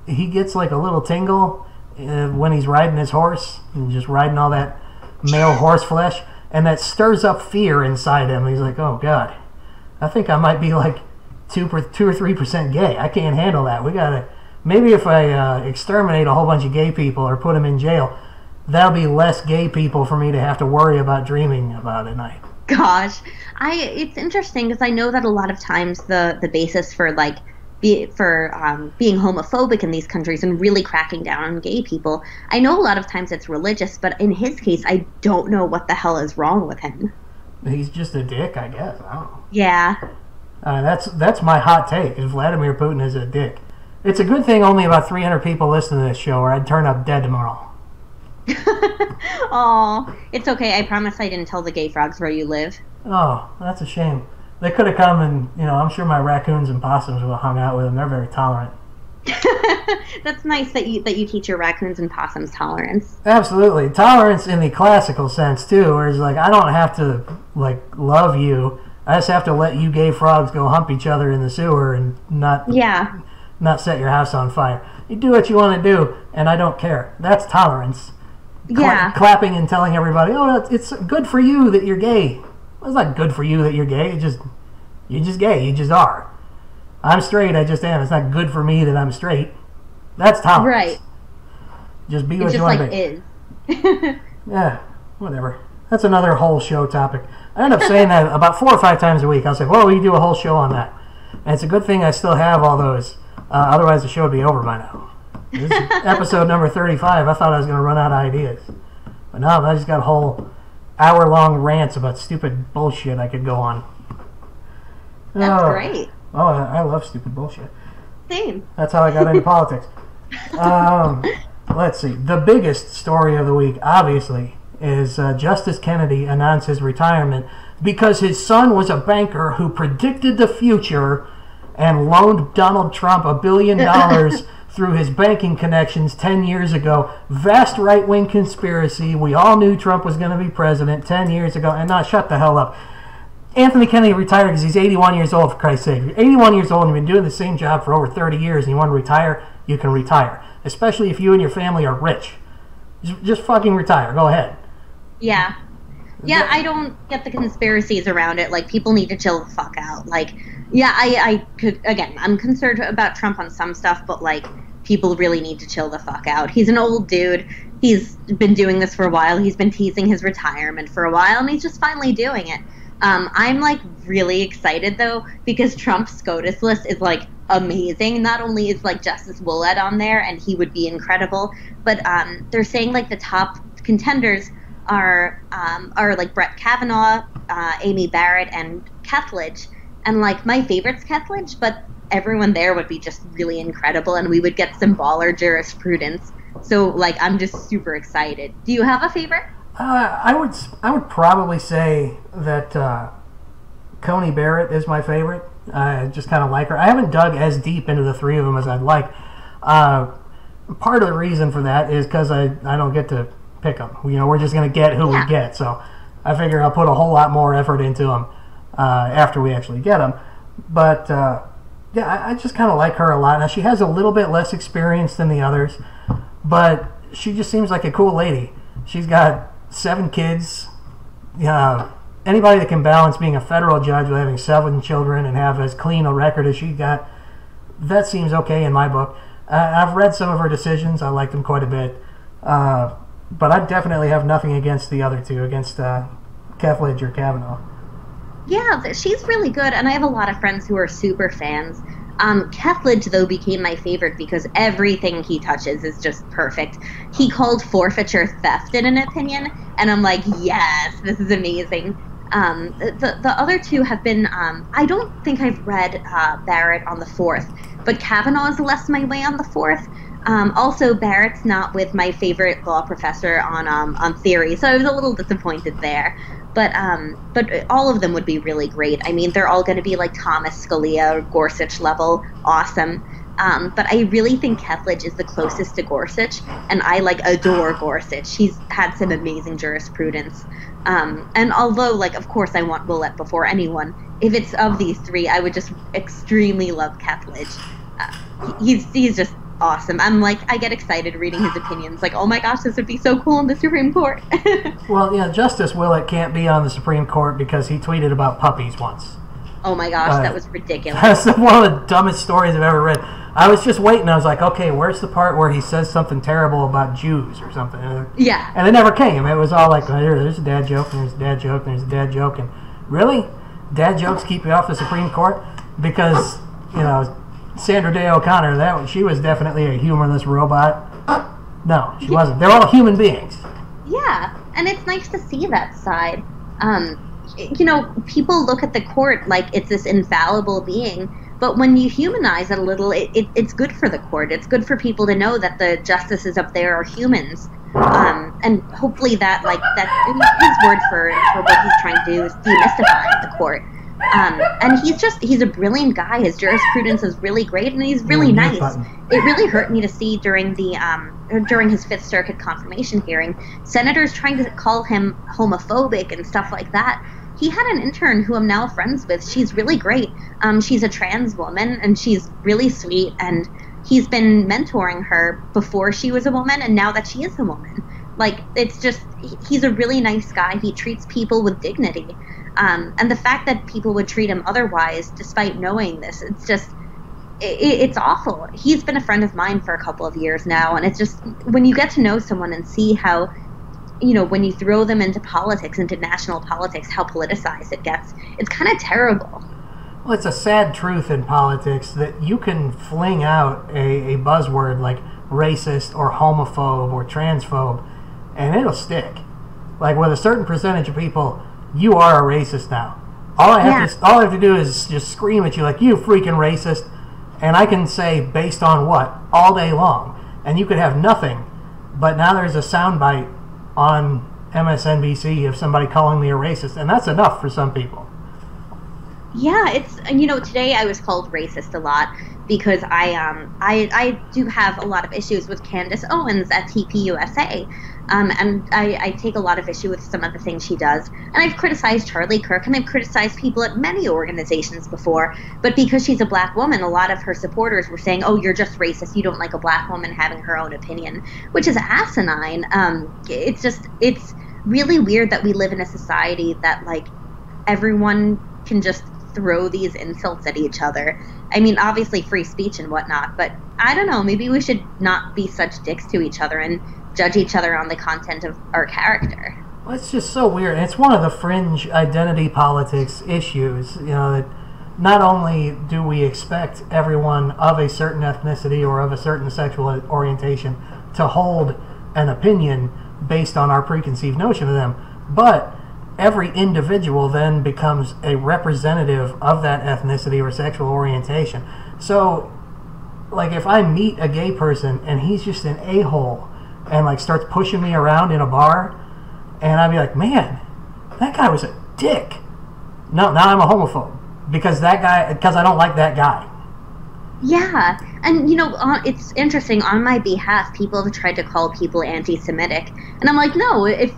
he gets like a little tingle when he's riding his horse and just riding all that male horse flesh, and that stirs up fear inside him. He's like, oh God, I think I might be like 2 or 3% gay. I can't handle that. Maybe if I exterminate a whole bunch of gay people or put them in jail, that'll be less gay people for me to have to worry about dreaming about at night. Gosh, it's interesting because I know that a lot of times the basis for being homophobic in these countries and really cracking down on gay people, I know a lot of times it's religious, but in his case, I don't know what the hell is wrong with him. He's just a dick, I guess. I don't know. Yeah. That's my hot take, is Vladimir Putin is a dick. It's a good thing only about 300 people listen to this show, or I'd turn up dead tomorrow. Aw, it's okay. I promise I didn't tell the gay frogs where you live. Oh, that's a shame. They could have come and, I'm sure my raccoons and possums would have hung out with them. They're very tolerant. That's nice that you teach your raccoons and possums tolerance. Absolutely. Tolerance in the classical sense, too, where it's like, I don't have to, love you. I just have to let you gay frogs go hump each other in the sewer and not set your house on fire. You do what you want to do, and I don't care. That's tolerance. Yeah. Clapping and telling everybody, oh, it's good for you that you're gay. Well, it's not good for you that you're gay. You're just gay. You just are. I'm straight. I just am. It's not good for me that I'm straight. That's tolerance. Right. Just be what you want to be. It just is. Yeah, whatever. That's another whole show topic. I end up saying that about 4 or 5 times a week. I'll say, well, we can do a whole show on that. And it's a good thing I still have all those. Otherwise, the show would be over by now. This is episode number 35. I thought I was going to run out of ideas. But no, I just got whole hour-long rants about stupid bullshit I could go on. That's great. Oh, I love stupid bullshit. Same. That's how I got into politics. Let's see. The biggest story of the week, obviously, is Justice Kennedy announced his retirement because his son was a banker who predicted the future and loaned Donald Trump $1 billion through his banking connections 10 years ago. Vast right-wing conspiracy. We all knew Trump was going to be president 10 years ago. And now, shut the hell up. Anthony Kennedy retired because he's 81 years old, for Christ's sake. If you're 81 years old and you've been doing the same job for over 30 years and you want to retire, you can retire. Especially if you and your family are rich. Just fucking retire. Go ahead. Yeah. Yeah, I don't get the conspiracies around it. Like, people need to chill the fuck out. Like, yeah, I could, again, I'm concerned about Trump on some stuff, but, like, people really need to chill the fuck out. He's an old dude. He's been doing this for a while. He's been teasing his retirement for a while, and he's just finally doing it. I'm, like, really excited, though, because Trump's SCOTUS list is, like, amazing. Not only is, like, Justice Willett on there, and he would be incredible, but they're saying, like, the top contenders are like Brett Kavanaugh, Amy Barrett, and Kethledge. And, like, my favorite's Kethledge, but everyone there would be just really incredible, and we would get some baller jurisprudence. So, like, I'm just super excited. Do you have a favorite? I would probably say that Coney Barrett is my favorite. I just kind of like her. I haven't dug as deep into the three of them as I'd like. Part of the reason for that is because I don't get to pick them. You know, we're just going to get who we get. So I figure I'll put a whole lot more effort into them after we actually get them. But yeah, I just kind of like her a lot. Now, she has a little bit less experience than the others, but she just seems like a cool lady. She's got 7 kids. Anybody that can balance being a federal judge with having 7 children and have as clean a record as she got, that seems okay in my book. I've read some of her decisions. I like them quite a bit. But I definitely have nothing against the other two, against Kethledge or Kavanaugh. Yeah, she's really good, and I have a lot of friends who are super fans. Kethledge, though, became my favorite because everything he touches is just perfect. He called forfeiture theft in an opinion, and I'm like, yes, this is amazing. The other two have been, I don't think I've read Barrett on the 4th, but Kavanaugh is less my way on the 4th. Also, Barrett's not with my favorite law professor on theory, so I was a little disappointed there. But all of them would be really great. I mean, they're all going to be like Thomas Scalia or Gorsuch level awesome. But I really think Kethledge is the closest to Gorsuch, and I like adore Gorsuch. He's had some amazing jurisprudence. And although, like, of course I want Willett before anyone, if it's of these three, I would just extremely love Kethledge. He's just awesome. I'm like, I get excited reading his opinions. Like, oh my gosh, this would be so cool in the Supreme Court. Well, yeah, Justice Willett can't be on the Supreme Court because he tweeted about puppies once. Oh my gosh, that was ridiculous. That's one of the dumbest stories I've ever read. I was just waiting. I was like, okay, where's the part where he says something terrible about Jews or something? Yeah. And it never came. It was all like, oh, there's a dad joke, and there's a dad joke, and there's a dad joke. And really? Dad jokes keep you off the Supreme Court? Because, you know, Sandra Day O'Connor, she was definitely a humorless robot. No, she wasn't. They're all human beings. Yeah, and it's nice to see that side. You know, people look at the court like it's this infallible being, but when you humanize it a little, it's good for the court. It's good for people to know that the justices up there are humans. And hopefully that his word for what he's trying to do is demystify the court. And he's a brilliant guy. His jurisprudence is really great, and he's really nice. It really hurt me to see during his Fifth Circuit confirmation hearing, senators trying to call him homophobic and stuff like that. He had an intern who I'm now friends with. She's really great. She's a trans woman, and she's really sweet, and he's been mentoring her before she was a woman, and now that she is a woman. Like, it's just, he's a really nice guy. He treats people with dignity. And the fact that people would treat him otherwise, despite knowing this, it's just, it's awful. He's been a friend of mine for a couple of years now, and it's just, when you get to know someone and see how when you throw them into politics, into national politics, how politicized it gets. It's kind of terrible. Well, it's a sad truth in politics that you can fling out a buzzword like racist or homophobe or transphobe, and it'll stick. Like with a certain percentage of people, you are a racist now. All I have to do is just scream at you like, you freaking racist, and I can say based on what all day long, and you could have nothing. But now there's a soundbite on MSNBC of somebody calling me a racist, and that's enough for some people. Yeah, it's today I was called racist a lot because I do have a lot of issues with Candace Owens at TPUSA, and I take a lot of issue with some of the things she does. And I've criticized Charlie Kirk, and I've criticized people at many organizations before. But because she's a black woman, a lot of her supporters were saying, "Oh, you're just racist. You don't like a black woman having her own opinion," which is asinine. It's really weird that we live in a society that like everyone can just throw these insults at each other. I mean, obviously free speech and whatnot, but I don't know, maybe we should not be such dicks to each other and judge each other on the content of our character. Well, it's just so weird. It's one of the fringe identity politics issues, that not only do we expect everyone of a certain ethnicity or of a certain sexual orientation to hold an opinion based on our preconceived notion of them, but every individual then becomes a representative of that ethnicity or sexual orientation. So, like, if I meet a gay person and he's just an a-hole and, like, starts pushing me around in a bar, and I'd be like, man, that guy was a dick. No, now I'm a homophobe because I don't like that guy. Yeah, and it's interesting. On my behalf, people have tried to call people anti-Semitic, and I'm like, no. If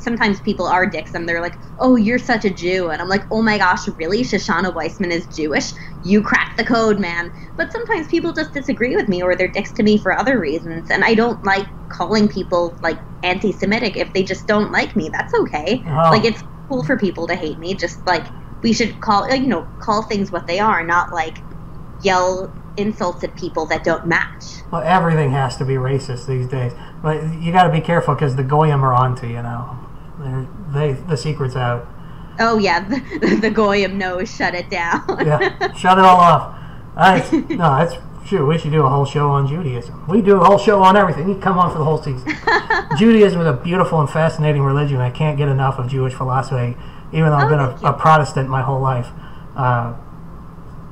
sometimes people are dicks, and they're like, "Oh, you're such a Jew," and I'm like, "Oh my gosh, really? Shoshana Weissmann is Jewish? You cracked the code, man." But sometimes people just disagree with me, or they're dicks to me for other reasons, and I don't like calling people like anti-Semitic if they just don't like me. That's okay. Oh. Like, it's cool for people to hate me. Just like we should call things what they are, not like yell insults at people that don't match. Well, everything has to be racist these days. But you got to be careful because the goyim are onto you now. The secret's out. Oh yeah, the goyim knows. Shut it down. Yeah, shut it all off. We should do a whole show on Judaism. We do a whole show on everything. You come on for the whole season. Judaism is a beautiful and fascinating religion. I can't get enough of Jewish philosophy, even though I've been a Protestant my whole life.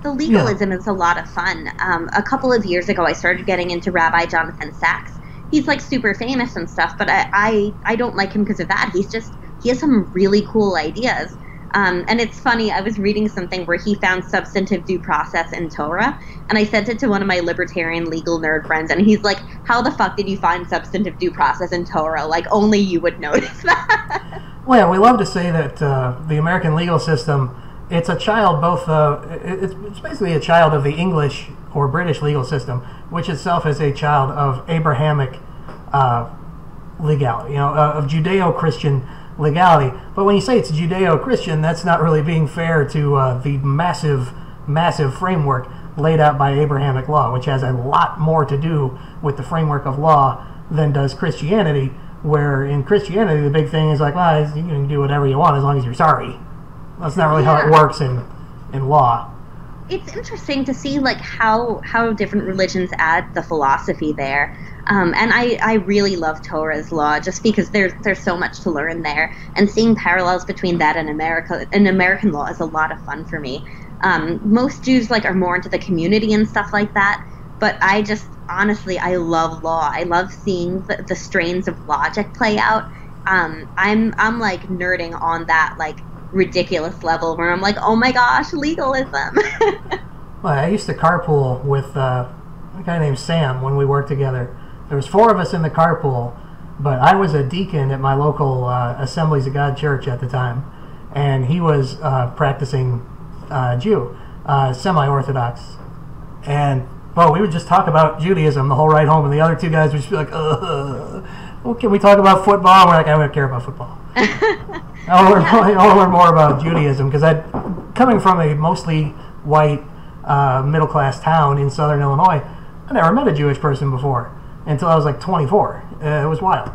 The legalism is a lot of fun. A couple of years ago, I started getting into Rabbi Jonathan Sacks. He's like super famous and stuff, but I don't like him because of that. He has some really cool ideas. And it's funny, I was reading something where he found substantive due process in Torah, and I sent it to one of my libertarian legal nerd friends, and he's like, how the fuck did you find substantive due process in Torah? Like, only you would notice that. Well, yeah, we love to say that the American legal system, it's a child it's basically a child of the English or British legal system, which itself is a child of Abrahamic legality, of Judeo-Christian legality. But when you say it's Judeo-Christian, that's not really being fair to the massive framework laid out by Abrahamic law, which has a lot more to do with the framework of law than does Christianity, where in Christianity the big thing is like, well, you can do whatever you want as long as you're sorry. That's not really how it works in law. It's interesting to see like how different religions add the philosophy there. And I really love Torah's law just because there's so much to learn there. And seeing parallels between that and American law is a lot of fun for me. Most Jews are more into the community and stuff like that. But I just, honestly, I love law. I love seeing the strains of logic play out. I'm like nerding on that ridiculous level where I'm like, oh my gosh, legalism. Well, I used to carpool with a guy named Sam when we worked together. There was 4 of us in the carpool, but I was a deacon at my local Assemblies of God church at the time, and he was practicing Jew, semi-Orthodox. And, we would just talk about Judaism the whole ride home, and the other 2 guys would just be like, well, can we talk about football? And we're like, I don't care about football. I want to learn more about Judaism, because coming from a mostly white middle-class town in southern Illinois, I never met a Jewish person before until I was 24. It was wild.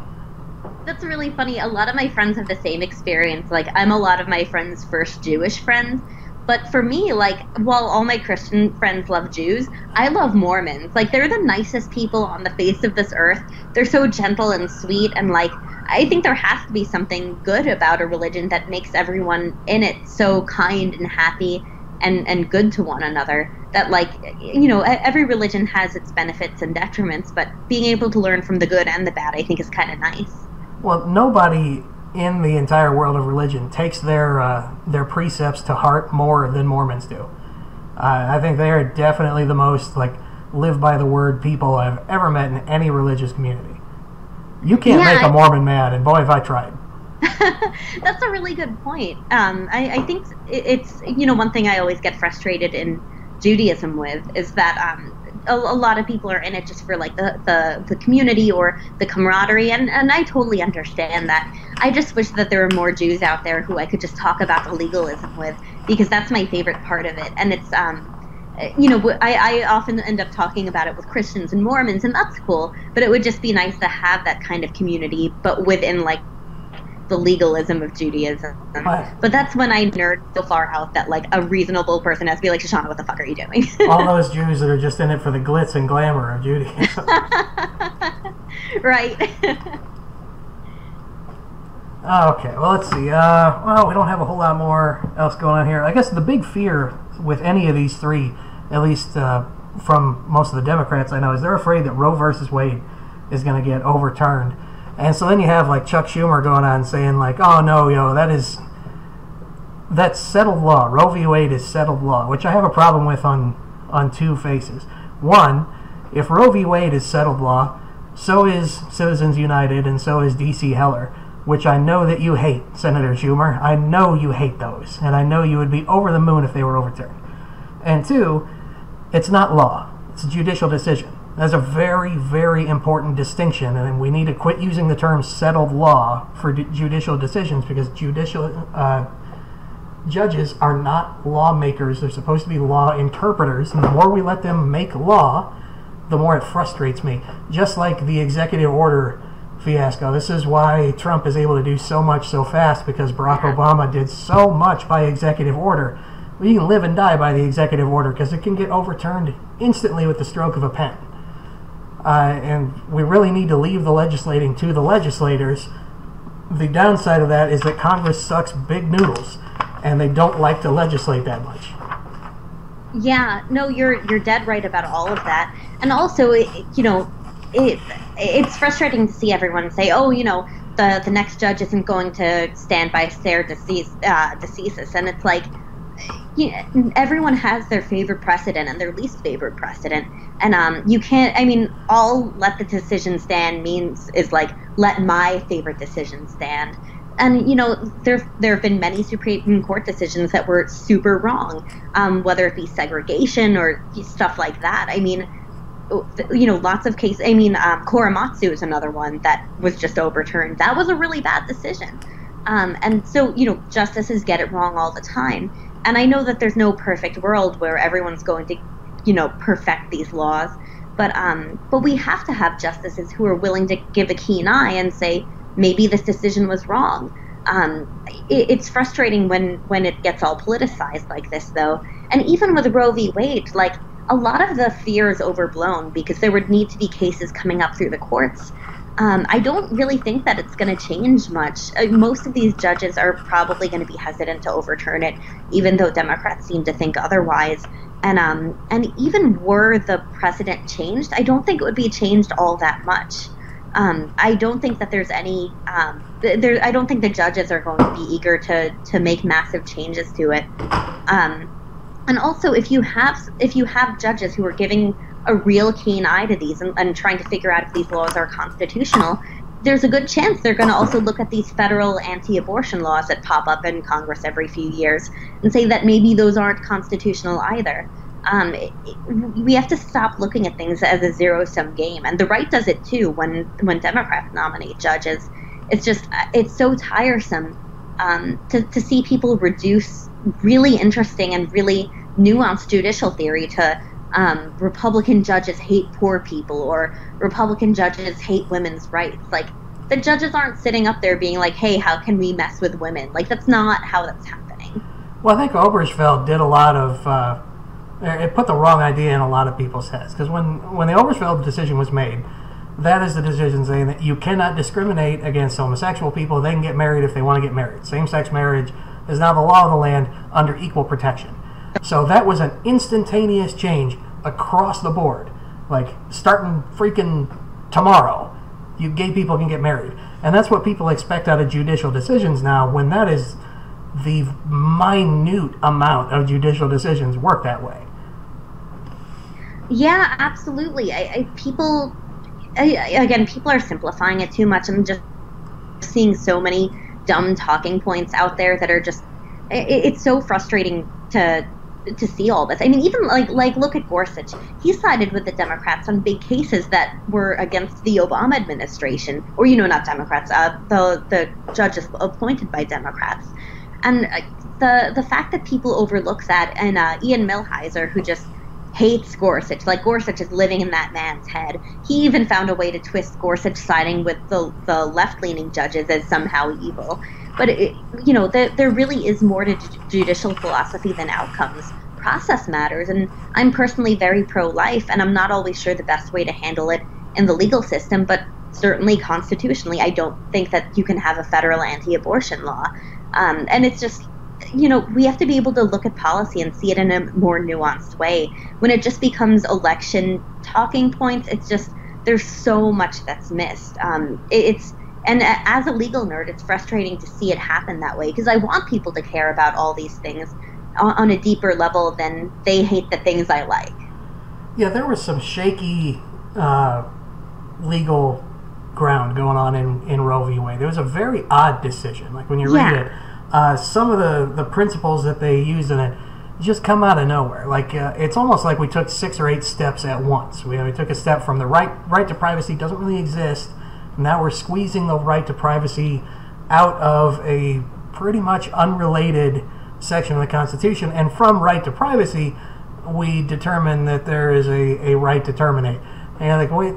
That's really funny. A lot of my friends have the same experience. Like, I'm a lot of my friends' first Jewish friends. But for me, like, while all my Christian friends love Jews, I love Mormons. Like, they're the nicest people on the face of this earth. They're so gentle and sweet. And, like, I think there has to be something good about a religion that makes everyone in it so kind and happy and good to one another. That, like, you know, every religion has its benefits and detriments, but being able to learn from the good and the bad, I think, is kind of nice. Well, nobody in the entire world of religion takes their precepts to heart more than Mormons do. I think they are definitely the most, like, live by the word people I've ever met in any religious community. You can't make a Mormon mad, and boy, have I tried. That's a really good point. I think it's, you know, one thing I always get frustrated in Judaism with is that a lot of people are in it just for, like, the community or the camaraderie, and I totally understand that. I just wish that there were more Jews out there who I could just talk about the legalism with, because that's my favorite part of it. And it's, you know, I often end up talking about it with Christians and Mormons, and that's cool, but it would just be nice to have that kind of community, but within, like, the legalism of Judaism. But that's when I nerd so far out that, like, a reasonable person has to be like, Shoshana, what the fuck are you doing? All those Jews that are just in it for the glitz and glamour of Judaism. Right. Okay, well, let's see. Well, we don't have a whole lot more else going on here. I guess the big fear with any of these three, at least from most of the Democrats I know, is they're afraid that Roe versus Wade is going to get overturned. And so then you have, like, Chuck Schumer going on saying, like, oh, no, that's settled law. Roe v. Wade is settled law, which I have a problem with on two faces. One, if Roe v. Wade is settled law, so is Citizens United and so is D.C. Heller, which I know that you hate, Senator Schumer. I know you hate those, and I know you would be over the moon if they were overturned. And two, it's not law. It's a judicial decision. That's a very, very important distinction, and we need to quit using the term settled law for judicial decisions, because judicial judges are not lawmakers. They're supposed to be law interpreters, and the more we let them make law, the more it frustrates me. Just like the executive order fiasco. This is why Trump is able to do so much so fast, because Barack Obama did so much by executive order. Well, you can live and die by the executive order, because it can get overturned instantly with the stroke of a pen. And we really need to leave the legislating to the legislators. The downside of that is that Congress sucks big noodles, and they don't like to legislate that much. Yeah, no, you're dead right about all of that. And also, you know, it's frustrating to see everyone say, oh, you know, the next judge isn't going to stand by stare decisis. And it's like, everyone has their favorite precedent and their least favorite precedent. And you can't, I mean, all let the decision stand means is, like, let my favorite decision stand. And, you know, there have been many Supreme Court decisions that were super wrong, whether it be segregation or stuff like that. I mean, you know, lots of cases. I mean, Korematsu is another one that was just overturned. That was a really bad decision. And so, you know, justices get it wrong all the time. And I know that there's no perfect world where everyone's going to, you know, perfect these laws. But we have to have justices who are willing to give a keen eye and say, maybe this decision was wrong. It's frustrating when it gets all politicized like this, though. And even with Roe v. Wade, like, a lot of the fear is overblown because there would need to be cases coming up through the courts. I don't really think that it's going to change much. Most of these judges are probably going to be hesitant to overturn it, even though Democrats seem to think otherwise. And even were the precedent changed, I don't think it would be changed all that much. I don't think that there's any. I don't think the judges are going to be eager to make massive changes to it. And also, if you have judges who are giving a real keen eye to these and trying to figure out if these laws are constitutional, there's a good chance they're going to also look at these federal anti-abortion laws that pop up in Congress every few years and say that maybe those aren't constitutional either. We have to stop looking at things as a zero-sum game, and the right does it too when Democrats nominate judges. It's so tiresome to see people reduce really interesting and really nuanced judicial theory to Republican judges hate poor people or Republican judges hate women's rights. Like, the judges aren't sitting up there being like, hey, how can we mess with women? Like, that's not how that's happening. Well, I think Obergefell did a lot of, it put the wrong idea in a lot of people's heads. Because when the Obergefell decision was made, that is the decision saying that you cannot discriminate against homosexual people. They can get married if they want to get married. Same-sex marriage is now the law of the land under equal protection. So that was an instantaneous change across the board. Like, starting freaking tomorrow, you gay people can get married. And that's what people expect out of judicial decisions now, when that is the minute amount of judicial decisions work that way. Yeah, absolutely. People are simplifying it too much. I'm just seeing so many dumb talking points out there that are just, it's so frustrating to see all this. I mean, even like look at Gorsuch. He sided with the Democrats on big cases that were against the Obama administration, or not Democrats, the judges appointed by Democrats. And the fact that people overlook that, and Ian Millhiser, who just hates Gorsuch, like Gorsuch is living in that man's head. He even found a way to twist Gorsuch siding with the left-leaning judges as somehow evil. But there really is more to judicial philosophy than outcomes. Process matters, and I'm personally very pro-life, and I'm not always sure the best way to handle it in the legal system, but certainly constitutionally, I don't think that you can have a federal anti-abortion law. And it's just, we have to be able to look at policy and see it in a more nuanced way. When it just becomes election talking points, it's just, there's so much that's missed. And as a legal nerd, it's frustrating to see it happen that way, because I want people to care about all these things on a deeper level than they hate the things I like. Yeah, there was some shaky legal ground going on in Roe v. Wade. It was a very odd decision. Like, when you read it, some of the principles that they used in it just come out of nowhere. Like, it's almost like we took 6 or 8 steps at once. We took a step from the right to privacy doesn't really exist. Now we're squeezing the right to privacy out of a pretty much unrelated section of the Constitution, and from right to privacy, we determine that there is a right to terminate. And wait,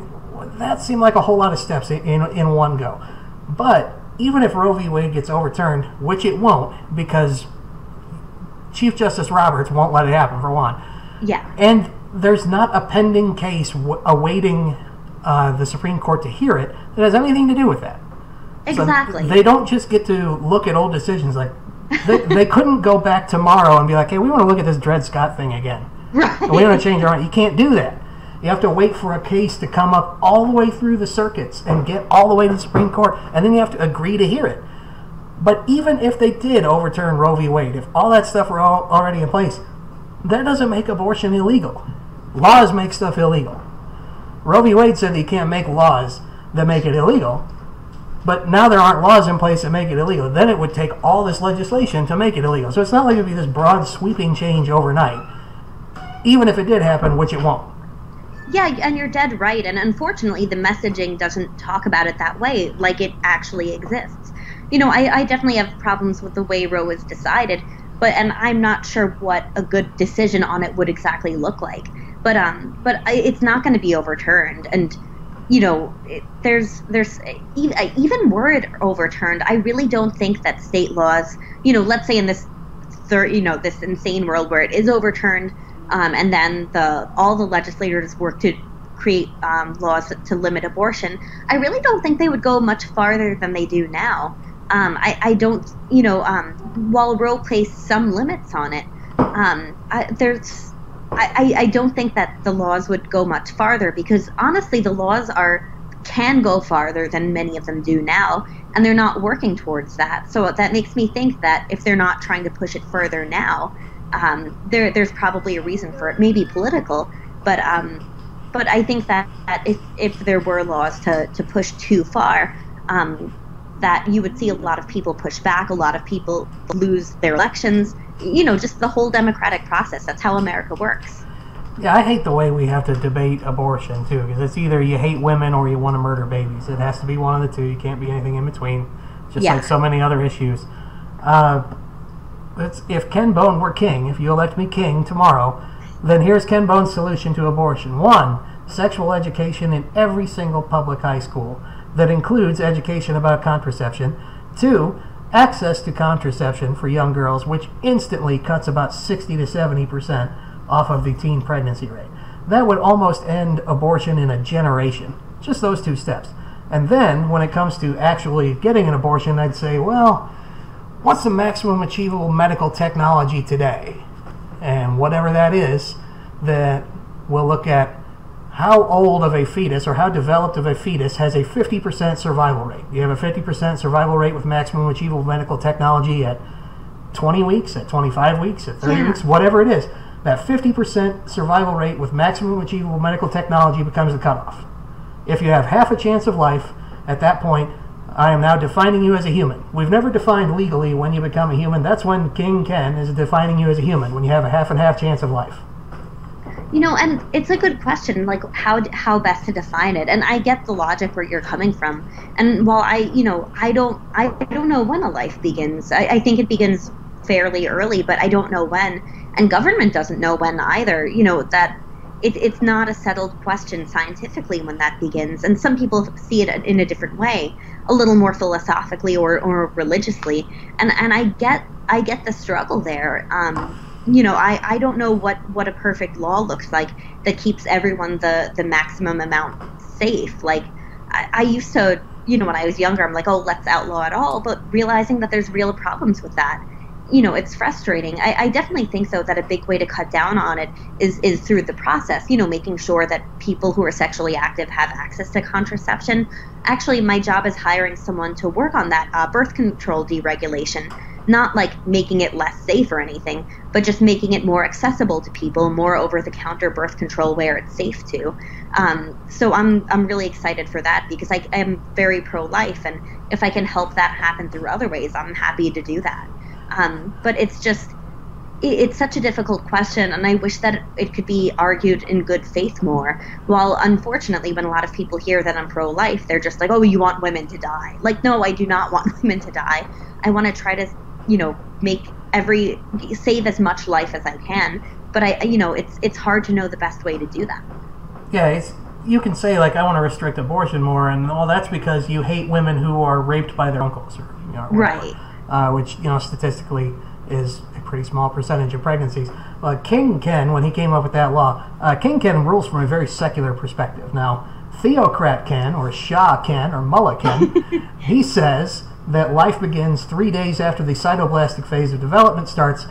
that seemed like a whole lot of steps in one go. But even if Roe v. Wade gets overturned, which it won't, because Chief Justice Roberts won't let it happen, for one. Yeah. And there's not a pending case awaiting the Supreme Court to hear it that has anything to do with that. Exactly. So they don't just get to look at old decisions. Like, they couldn't go back tomorrow and be like, hey, we want to look at this Dred Scott thing again. Right. And we want to change our mind. You can't do that. You have to wait for a case to come up all the way through the circuits and get all the way to the Supreme Court, and then you have to agree to hear it. But even if they did overturn Roe v. Wade, if all that stuff were already in place, that doesn't make abortion illegal. Laws make stuff illegal. Roe v. Wade said that you can't make laws that make it illegal, but now there aren't laws in place that make it illegal. Then it would take all this legislation to make it illegal. So it's not like it would be this broad, sweeping change overnight, even if it did happen, which it won't. Yeah, and you're dead right. And unfortunately, the messaging doesn't talk about it that way, like it actually exists. I definitely have problems with the way Roe is decided, and I'm not sure what a good decision on it would exactly look like. But it's not going to be overturned. And, there's even were it overturned, I really don't think that state laws, let's say in this this insane world where it is overturned, and then all the legislators work to create laws to limit abortion, I really don't think they would go much farther than they do now. I don't, while Roe placed some limits on it, I don't think that the laws would go much farther, because honestly, the laws can go farther than many of them do now, and they're not working towards that. So that makes me think that if they're not trying to push it further now, there's probably a reason for it, maybe political, but I think that if there were laws to push too far, that you would see a lot of people push back, a lot of people lose their elections, just the whole democratic process. That's how America works. Yeah, I hate the way we have to debate abortion, too, because it's either you hate women or you want to murder babies. It has to be one of the two. You can't be anything in between, just like so many other issues. If Ken Bone were king, if you elect me king tomorrow, then here's Ken Bone's solution to abortion. 1, sexual education in every single public high school. that includes education about contraception. 2, access to contraception for young girls, which instantly cuts about 60 to 70% off of the teen pregnancy rate. That would almost end abortion in a generation. Just those 2 steps. And then, when it comes to actually getting an abortion, I'd say, well, what's the maximum achievable medical technology today? And whatever that is, that we'll look at how old of a fetus or how developed of a fetus has a 50% survival rate. You have a 50% survival rate with maximum achievable medical technology at 20 weeks, at 25 weeks, at 30 weeks, whatever it is. That 50% survival rate with maximum achievable medical technology becomes the cutoff. If you have half a chance of life, at that point, I am now defining you as a human. We've never defined legally when you become a human. That's when King Ken is defining you as a human, when you have a half and half chance of life. And it's a good question, like how best to define it. And I get the logic where you're coming from. And while I don't know when a life begins. I think it begins fairly early, but I don't know when. And government doesn't know when either. That it's not a settled question scientifically when that begins. And some people see it in a different way, a little more philosophically or religiously. And I get the struggle there. I don't know what a perfect law looks like that keeps everyone the maximum amount safe. Like, I used to, when I was younger, I'm like, oh, let's outlaw it all, but realizing that there's real problems with that. It's frustrating. I definitely think, though, that a big way to cut down on it is through the process, making sure that people who are sexually active have access to contraception. Actually, my job is hiring someone to work on that birth control deregulation. Not like making it less safe or anything, but just making it more accessible to people, more over-the-counter birth control where it's safe to. So I'm really excited for that because I am very pro-life, and if I can help that happen through other ways, I'm happy to do that. But it's such a difficult question, and I wish that it could be argued in good faith more. While unfortunately, when a lot of people hear that I'm pro-life, they're just like, oh, you want women to die. Like, no, I do not want women to die. I want to try to save as much life as I can, but it's hard to know the best way to do that. Yeah, you can say, like, I want to restrict abortion more, and well, that's because you hate women who are raped by their uncles, or right? Which statistically is a pretty small percentage of pregnancies. King Ken, when he came up with that law, King Ken rules from a very secular perspective. Now, Theocrat Ken, or Shah Ken, or Mullah Ken, he says that life begins 3 days after the cytoplastic phase of development starts,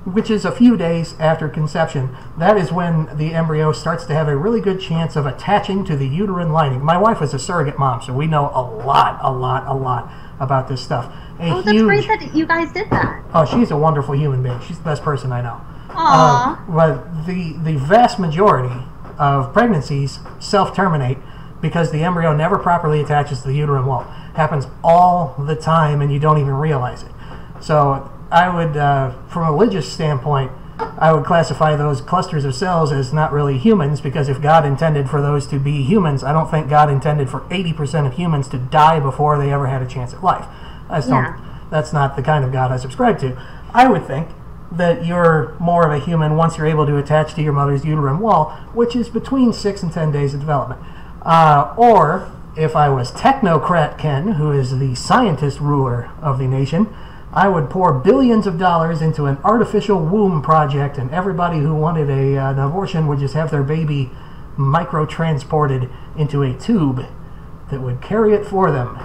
which is a few days after conception. That is when the embryo starts to have a really good chance of attaching to the uterine lining. My wife is a surrogate mom, so we know a lot about this stuff. That's great that you guys did that. Oh, she's a wonderful human being. She's the best person I know. Aww. But the vast majority of pregnancies self-terminate because the embryo never properly attaches to the uterine wall. Happens all the time, and you don't even realize it. So I would, from a religious standpoint, I would classify those clusters of cells as not really humans, because if God intended for those to be humans, I don't think God intended for 80% of humans to die before they ever had a chance at life. That's not the kind of God I subscribe to. I would think that you're more of a human once you're able to attach to your mother's uterine wall, which is between 6 and 10 days of development. Or if I was Technocrat Ken, who is the scientist ruler of the nation, I would pour billions of dollars into an artificial womb project, and everybody who wanted an abortion would just have their baby micro-transported into a tube that would carry it for them.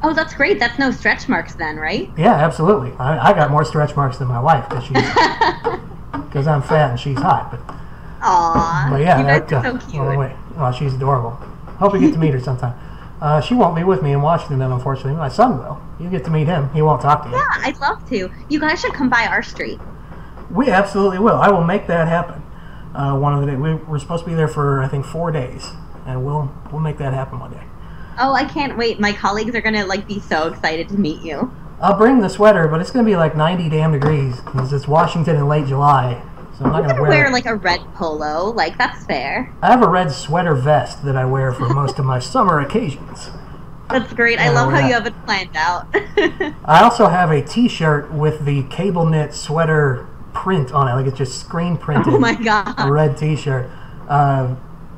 Oh, that's great. That's no stretch marks then, right? Yeah, absolutely. I got more stretch marks than my wife because I'm fat and she's hot. Aww, but yeah, you guys are so cute. Well, she's adorable. Hope you get to meet her sometime. She won't be with me in Washington, unfortunately. My son will. You get to meet him. He won't talk to you. Yeah, I'd love to. You guys should come by our street. We absolutely will. I will make that happen. One of the days. We're supposed to be there for, I think, 4 days, and we'll make that happen one day. Oh, I can't wait. My colleagues are gonna be so excited to meet you. I'll bring the sweater, but it's gonna be like 90 damn degrees because it's Washington in late July. So I'm not gonna wear like a red polo. Like, that's fair. I have a red sweater vest that I wear for most of my summer occasions. That's great. I love how you have it planned out. I also have a t-shirt with the cable knit sweater print on it. Like, it's just screen printed. Oh my god. A red t-shirt.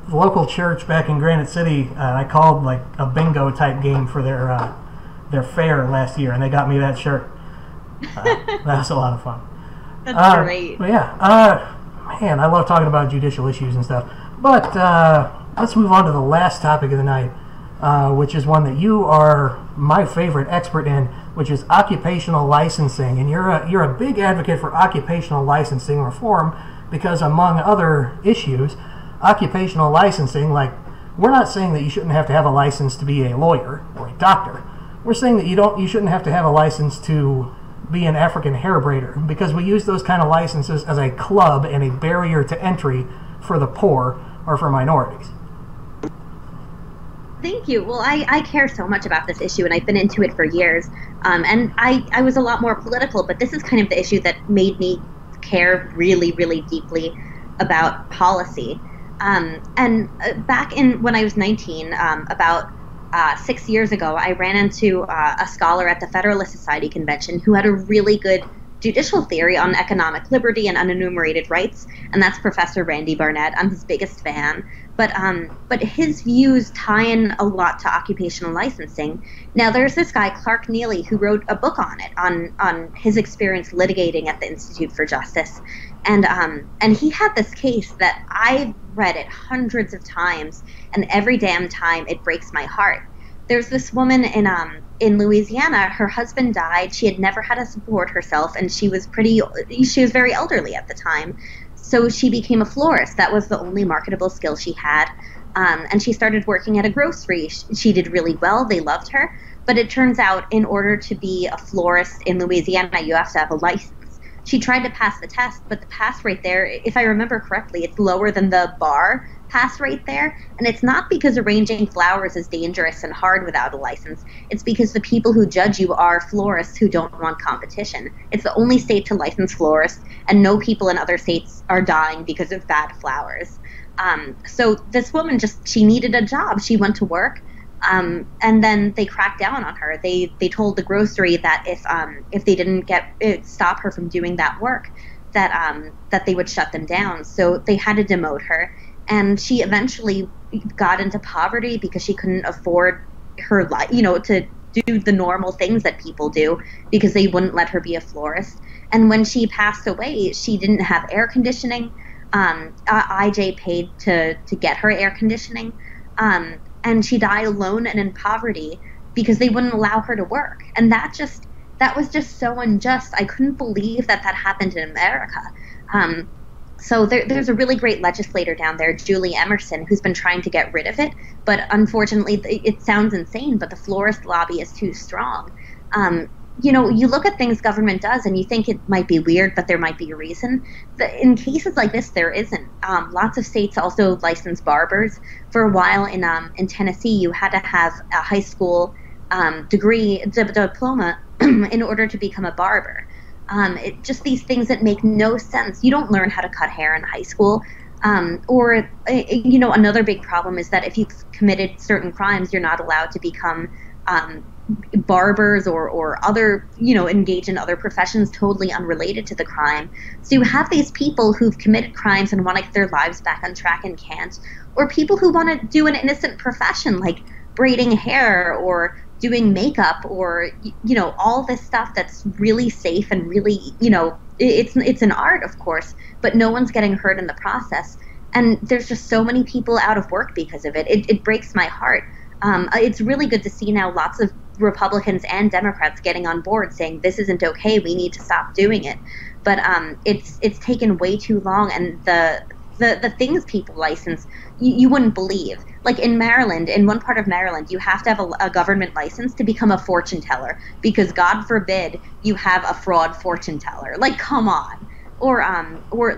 local church back in Granite City. I called like a bingo type game for their fair last year, and they got me that shirt. That was a lot of fun. That's great. But yeah, man, I love talking about judicial issues and stuff. But let's move on to the last topic of the night, which is one that you are my favorite expert in, which is occupational licensing. And you're a big advocate for occupational licensing reform because, among other issues, occupational licensing, like, we're not saying that you shouldn't have to have a license to be a lawyer or a doctor. We're saying that you shouldn't have to have a license to be an African hair braider, because we use those kind of licenses as a club and a barrier to entry for the poor or for minorities. Thank you. Well, I care so much about this issue, and I've been into it for years. And I was a lot more political, but this is kind of the issue that made me care really, really deeply about policy. Back when I was 19, about 6 years ago, I ran into a scholar at the Federalist Society Convention who had a really good judicial theory on economic liberty and unenumerated rights, and that's Professor Randy Barnett. I'm his biggest fan. But his views tie in a lot to occupational licensing. Now, there's this guy, Clark Neely, who wrote a book on it, on his experience litigating at the Institute for Justice. And he had this case that I've read it hundreds of times, and every damn time it breaks my heart. There's this woman in Louisiana. Her husband died. She had never had to support herself, and she was very elderly at the time. So she became a florist. That was the only marketable skill she had. And she started working at a grocery. She did really well. They loved her. But it turns out, in order to be a florist in Louisiana, you have to have a license. She tried to pass the test, but the pass rate there, if I remember correctly, it's lower than the bar pass rate there. And it's not because arranging flowers is dangerous and hard without a license. It's because the people who judge you are florists who don't want competition. It's the only state to license florists, and no people in other states are dying because of bad flowers. So this woman she needed a job. She went to work. And then they cracked down on her. They told the grocery that if they didn't stop her from doing that work, that they would shut them down. So they had to demote her, and she eventually got into poverty because she couldn't afford her to do the normal things that people do, because they wouldn't let her be a florist. And when she passed away, she didn't have air conditioning. IJ paid to get her air conditioning. And she died alone and in poverty because they wouldn't allow her to work. And that was just so unjust. I couldn't believe that happened in America. So there's a really great legislator down there, Julie Emerson, who's been trying to get rid of it. But unfortunately, it sounds insane, but the florist lobby is too strong. You look at things government does and you think it might be weird, but there might be a reason. In cases like this, there isn't. Lots of states also license barbers. For a while in Tennessee, you had to have a high school diploma in order to become a barber. Just these things that make no sense. You don't learn how to cut hair in high school. Another big problem is that if you've committed certain crimes, you're not allowed to become barbers or other, engage in other professions totally unrelated to the crime. So you have these people who've committed crimes and want to get their lives back on track and can't, or people who want to do an innocent profession like braiding hair or doing makeup or, all this stuff that's really safe and really, it's an art, of course, but no one's getting hurt in the process. And there's just so many people out of work because of it. It breaks my heart. It's really good to see now lots of Republicans and Democrats getting on board saying this isn't okay, we need to stop doing it. But it's taken way too long, and the things people license, you wouldn't believe. Like in Maryland, in one part of Maryland, you have to have a government license to become a fortune teller, because God forbid you have a fraud fortune teller. Like, come on. Or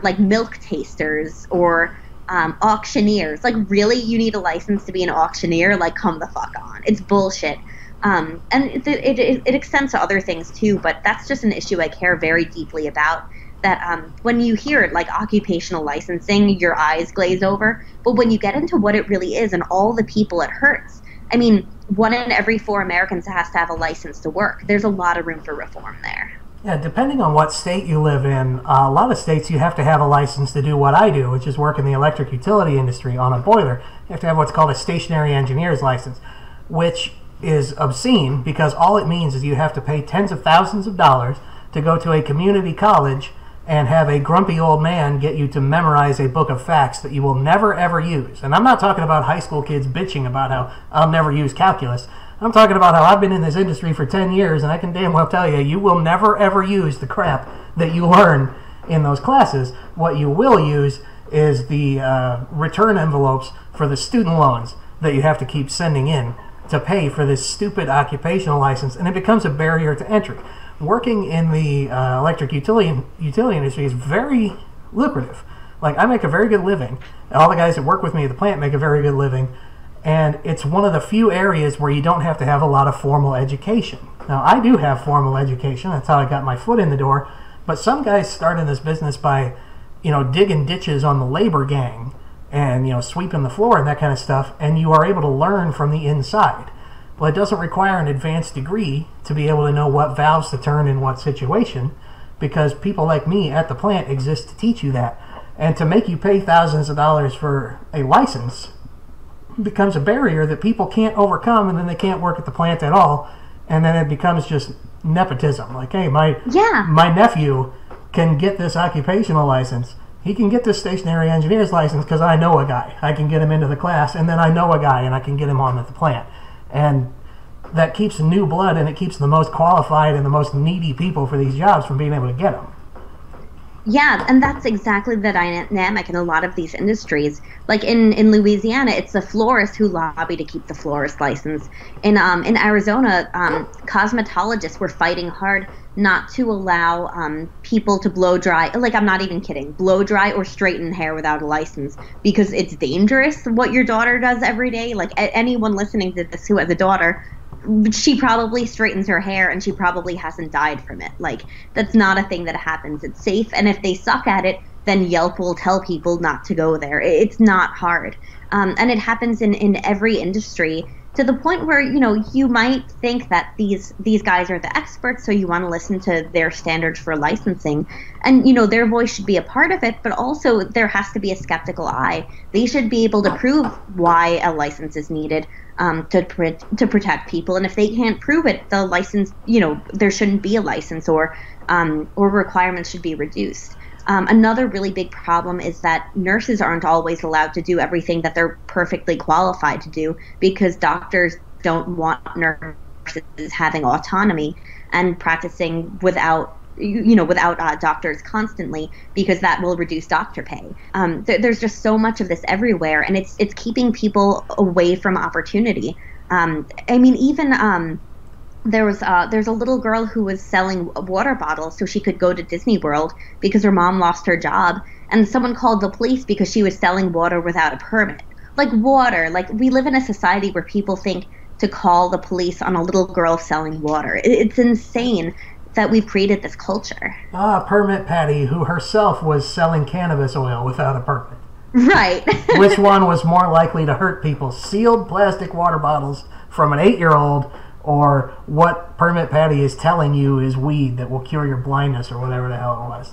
like milk tasters or auctioneers. Like, really, you need a license to be an auctioneer? Like, come the fuck on. It's bullshit. And it extends to other things too, but that's just an issue I care very deeply about. That when you hear it, like occupational licensing, your eyes glaze over. But when you get into what it really is and all the people it hurts, I mean, 1 in every 4 Americans has to have a license to work. There's a lot of room for reform there. Yeah, depending on what state you live in, a lot of states you have to have a license to do what I do, which is work in the electric utility industry on a boiler. You have to have what's called a stationary engineer's license, which is obscene because all it means is you have to pay tens of thousands of dollars to go to a community college and have a grumpy old man get you to memorize a book of facts that you will never ever use. And I'm not talking about high school kids bitching about how I'll never use calculus. I'm talking about how I've been in this industry for 10 years, and I can damn well tell you, you will never ever use the crap that you learn in those classes. What you will use is the return envelopes for the student loans that you have to keep sending in to pay for this stupid occupational license, and it becomes a barrier to entry. Working in the electric utility industry is very lucrative. Like, I make a very good living. All the guys that work with me at the plant make a very good living. And it's one of the few areas where you don't have to have a lot of formal education. Now, I do have formal education. That's how I got my foot in the door. But some guys start in this business by, digging ditches on the labor gang and, sweeping the floor and that kind of stuff. And you are able to learn from the inside. Well, it doesn't require an advanced degree to be able to know what valves to turn in what situation, because people like me at the plant exist to teach you that. And to make you pay thousands of dollars for a license becomes a barrier that people can't overcome, and then they can't work at the plant at all, and then it becomes just nepotism. Like, hey, my nephew can get this occupational license. He can get this stationary engineer's license because I know a guy. I can get him into the class, and then I know a guy, and I can get him on at the plant. And that keeps new blood, and it keeps the most qualified and the most needy people for these jobs from being able to get them. Yeah, and that's exactly the dynamic in a lot of these industries. Like in Louisiana, it's the florists who lobby to keep the florist license. In Arizona, cosmetologists were fighting hard not to allow people to blow dry. Like, I'm not even kidding, blow dry or straighten hair without a license, because it's dangerous what your daughter does every day. Like, anyone listening to this who has a daughter, she probably straightens her hair and she probably hasn't died from it. Like, that's not a thing that happens. It's safe, and if they suck at it, then Yelp will tell people not to go there. It's not hard. And it happens in every industry, to the point where, you might think that these guys are the experts, so you want to listen to their standards for licensing. And, their voice should be a part of it, but also there has to be a skeptical eye. They should be able to prove why a license is needed to protect people. And if they can't prove it, the license, there shouldn't be a license, or requirements should be reduced. Another really big problem is that nurses aren't always allowed to do everything that they're perfectly qualified to do, because doctors don't want nurses having autonomy and practicing without doctors constantly, because that will reduce doctor pay. There's just so much of this everywhere, and it's keeping people away from opportunity. There's a little girl who was selling water bottles so she could go to Disney World because her mom lost her job, and someone called the police because she was selling water without a permit. Like, water, like, we live in a society where people think to call the police on a little girl selling water. It's insane that we've created this culture. Permit Patty, who herself was selling cannabis oil without a permit. Right. Which one was more likely to hurt people? Sealed plastic water bottles from an 8-year-old, or what Permit Patty is telling you is weed that will cure your blindness, or whatever the hell it was?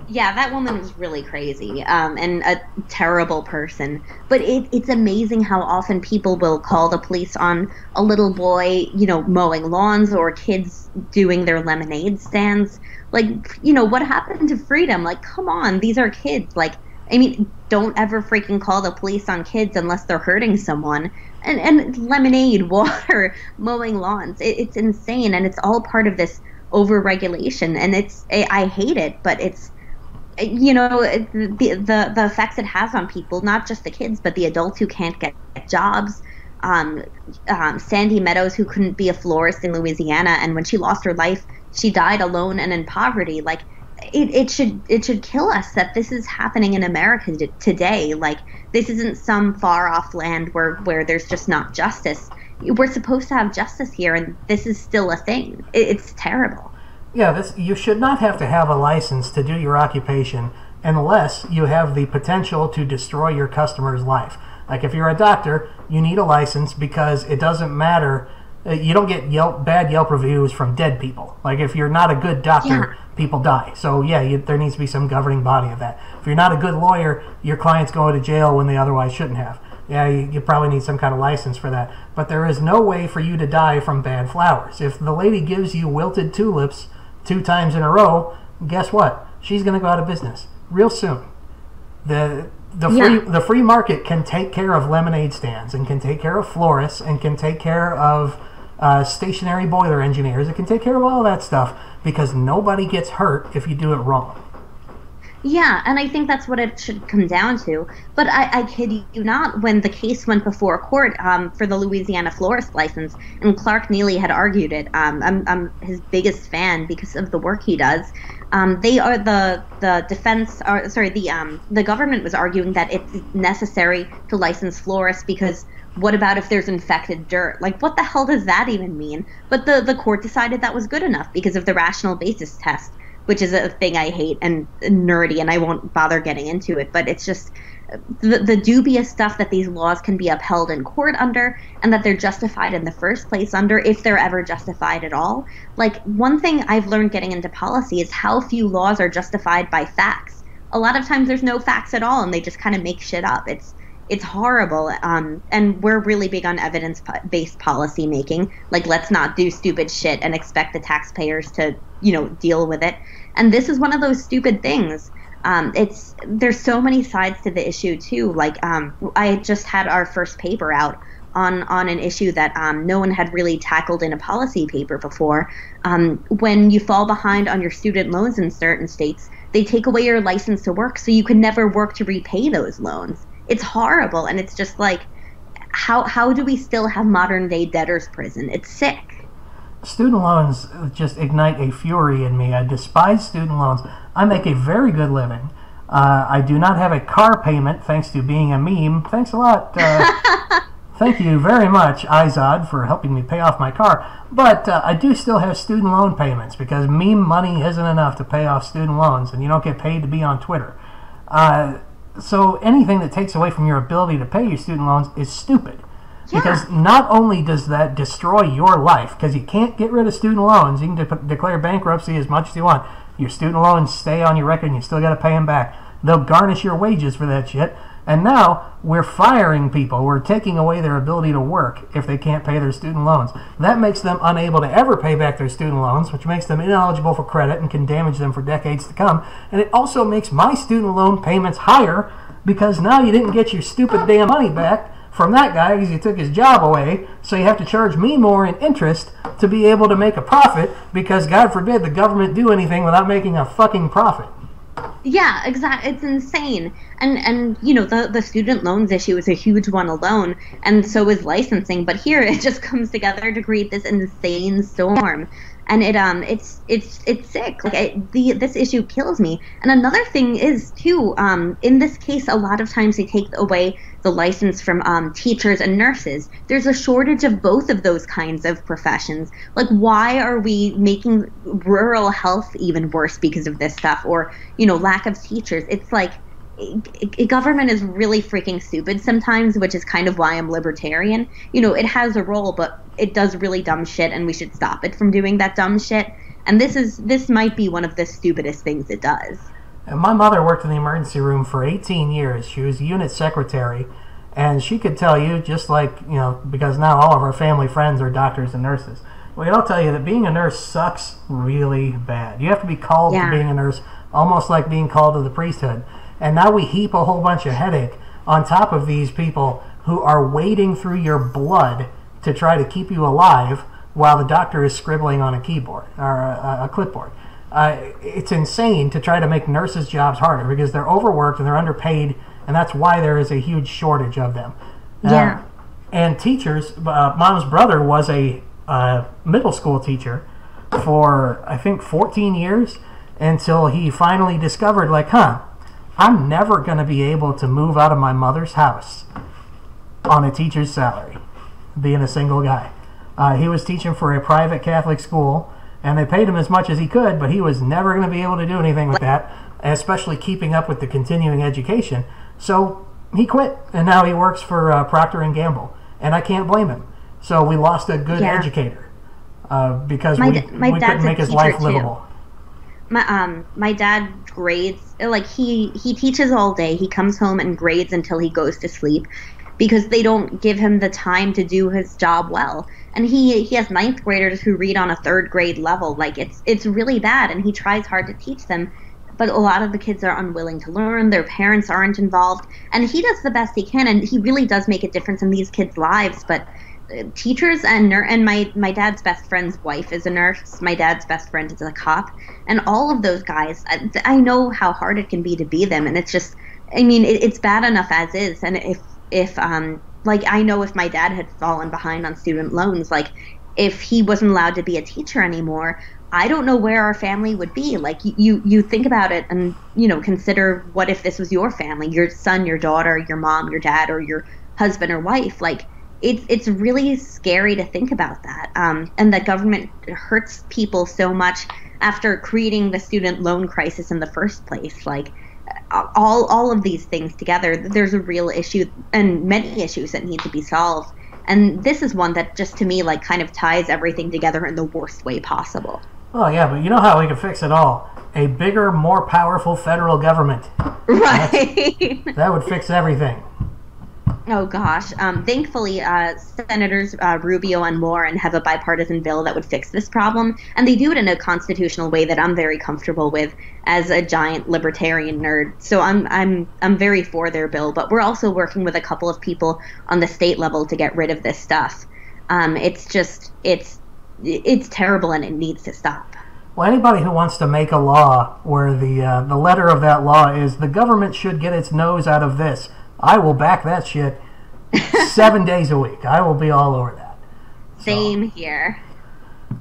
Yeah, that woman was really crazy, and a terrible person. But it's amazing how often people will call the police on a little boy, mowing lawns, or kids doing their lemonade stands. Like, what happened to freedom? Like, come on, these are kids. Like, don't ever freaking call the police on kids unless they're hurting someone. And lemonade, water, mowing lawns. It's insane, and it's all part of this over-regulation. And I hate it, but it's, the effects it has on people, not just the kids, but the adults who can't get jobs. Sandy Meadows, who couldn't be a florist in Louisiana, and when she lost her life, she died alone and in poverty. Like, it should kill us that this is happening in America today. Like, this isn't some far off land where there's just not justice. We're supposed to have justice here, and this is still a thing. It's terrible. Yeah, you should not have to have a license to do your occupation unless you have the potential to destroy your customer's life. Like, if you're a doctor, you need a license because it doesn't matter You don't get bad Yelp reviews from dead people. Like, if you're not a good doctor, people die. So, yeah, there needs to be some governing body of that. If you're not a good lawyer, your client's going to jail when they otherwise shouldn't have. Yeah, you probably need some kind of license for that. But there is no way for you to die from bad flowers. If the lady gives you wilted tulips 2 times in a row, guess what? She's going to go out of business real soon. The free market can take care of lemonade stands, and can take care of florists, and can take care of stationary boiler engineers. It can take care of all that stuff, because nobody gets hurt if you do it wrong. Yeah, and I think that's what it should come down to. But I kid you not, when the case went before court for the Louisiana florist license, and Clark Neely had argued it, I'm his biggest fan because of the work he does. They are the government was arguing that it's necessary to license florists because what about if there's infected dirt? Like, what the hell does that even mean? But the court decided that was good enough because of the rational basis test, which is a thing I hate and nerdy, and I won't bother getting into it. But it's just the dubious stuff that these laws can be upheld in court under, and that they're justified in the first place under, if they're ever justified at all. Like, one thing I've learned getting into policy is how few laws are justified by facts. A lot of times there's no facts at all, and they just kind of make shit up. It's horrible, and we're really big on evidence-based policy making. Like, let's not do stupid shit and expect the taxpayers to, deal with it. And this is one of those stupid things. There's so many sides to the issue too. Like, I just had our first paper out on an issue that no one had really tackled in a policy paper before. When you fall behind on your student loans in certain states, they take away your license to work, so you can never work to repay those loans. It's horrible, and it's just like, how do we still have modern day debtor's prison? It's sick. Student loans just ignite a fury in me. I despise student loans. I make a very good living. I do not have a car payment thanks to being a meme. Thanks a lot. Thank you very much, Izod, for helping me pay off my car. But I do still have student loan payments because meme money isn't enough to pay off student loans, and you don't get paid to be on Twitter. So anything that takes away from your ability to pay your student loans is stupid. Yeah. Because not only does that destroy your life, because you can't get rid of student loans, you can declare bankruptcy as much as you want. Your student loans stay on your record and you still got to pay them back. They'll garnish your wages for that shit. And now we're firing people. We're taking away their ability to work if they can't pay their student loans. That makes them unable to ever pay back their student loans, which makes them ineligible for credit and can damage them for decades to come. And it also makes my student loan payments higher because now you didn't get your stupid damn money back from that guy because you took his job away, so you have to charge me more in interest to be able to make a profit because, God forbid, the government do anything without making a fucking profit. Yeah, exactly. It's insane. And the student loans issue is a huge one alone, and so is licensing. But here it just comes together to create this insane storm. And it's sick. Like, this issue kills me. And another thing is too, in this case, a lot of times they take away the license from teachers and nurses. There's a shortage of both of those kinds of professions. Like, why are we making rural health even worse because of this stuff, or lack of teachers? It's like, government is really freaking stupid sometimes, which is kind of why I'm libertarian. It has a role, but it does really dumb shit, and we should stop it from doing that dumb shit. And this might be one of the stupidest things it does. And my mother worked in the emergency room for 18 years. She was unit secretary, and she could tell you, just like, because now all of our family friends are doctors and nurses. Well, I'll tell you that being a nurse sucks really bad. You have to be called to being a nurse, almost like being called to the priesthood. And now we heap a whole bunch of headache on top of these people who are wading through your blood to try to keep you alive while the doctor is scribbling on a keyboard or a clipboard. It's insane to try to make nurses' jobs harder because they're overworked and they're underpaid, and that's why there is a huge shortage of them. And teachers, Mom's brother was a middle school teacher for, I think, 14 years until he finally discovered, I'm never going to be able to move out of my mother's house on a teacher's salary, being a single guy. He was teaching for a private Catholic school, and they paid him as much as he could, but he was never going to be able to do anything with that, especially keeping up with the continuing education. So he quit, and now he works for Procter & Gamble, and I can't blame him. So we lost a good educator because we couldn't make his life livable. My dad grades, like he teaches all day. He comes home and grades until he goes to sleep because they don't give him the time to do his job well. And he has ninth graders who read on a third grade level. Like it's really bad, and he tries hard to teach them. But a lot of the kids are unwilling to learn. Their parents aren't involved. And he does the best he can, and he really does make a difference in these kids' lives. But teachers and my dad's best friend's wife is a nurse. My dad's best friend is a cop. And all of those guys, I know how hard it can be to be them. And it's just, I mean, it's bad enough as is. And if like, I know if my dad had fallen behind on student loans, like, if he wasn't allowed to be a teacher anymore, I don't know where our family would be. Like, you think about it and, you know, consider what if this was your family, your son, your daughter, your mom, your dad, or your husband or wife. Like, it's really scary to think about that. And the government hurts people so much after creating the student loan crisis in the first place. Like, all of these things together, there's a real issue and many issues that need to be solved. And this is one that just, to me, like, kind of ties everything together in the worst way possible. Oh, yeah, but you know how we can fix it all? A bigger, more powerful federal government. Right. That would fix everything. Oh, gosh. Thankfully, Senators Rubio and Warren have a bipartisan bill that would fix this problem, and they do it in a constitutional way that I'm very comfortable with as a giant libertarian nerd. So I'm very for their bill, but we're also working with a couple of people on the state level to get rid of this stuff. It's terrible, and it needs to stop. Well, anybody who wants to make a law where the letter of that law is the government should get its nose out of this, I will back that shit 7 days a week. I will be all over that. Same here.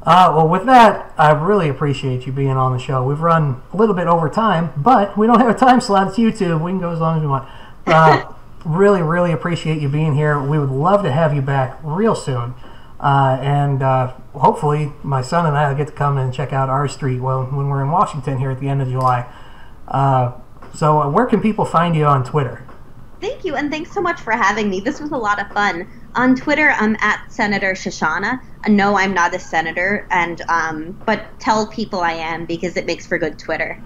Well, with that, I really appreciate you being on the show. We've run a little bit over time, but we don't have a time slot. It's YouTube. We can go as long as we want. Really, really appreciate you being here. We would love to have you back real soon. And hopefully my son and I will get to come and check out our street when we're in Washington here at the end of July. So where can people find you on Twitter? Thank you, and thanks so much for having me. This was a lot of fun. On Twitter, I'm at Senator Shoshana. No, I'm not a senator, but tell people I am because it makes for good Twitter.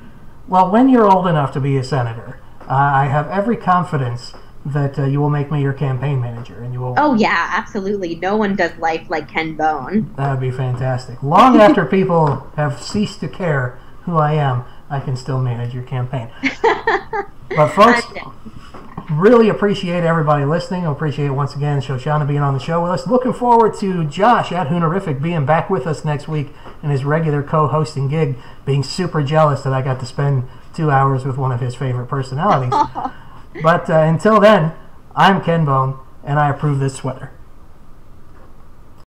Well, when you're old enough to be a senator, I have every confidence that you will make me your campaign manager, and you will. Oh yeah, absolutely. No one does life like Ken Bone. That would be fantastic. Long after people have ceased to care who I am, I can still manage your campaign. But folks, really appreciate everybody listening. I appreciate once again Shoshana being on the show with us. Looking forward to Josh at Hoonerific being back with us next week in his regular co-hosting gig. Being super jealous that I got to spend 2 hours with one of his favorite personalities. But until then, I'm Ken Bone, and I approve this sweater.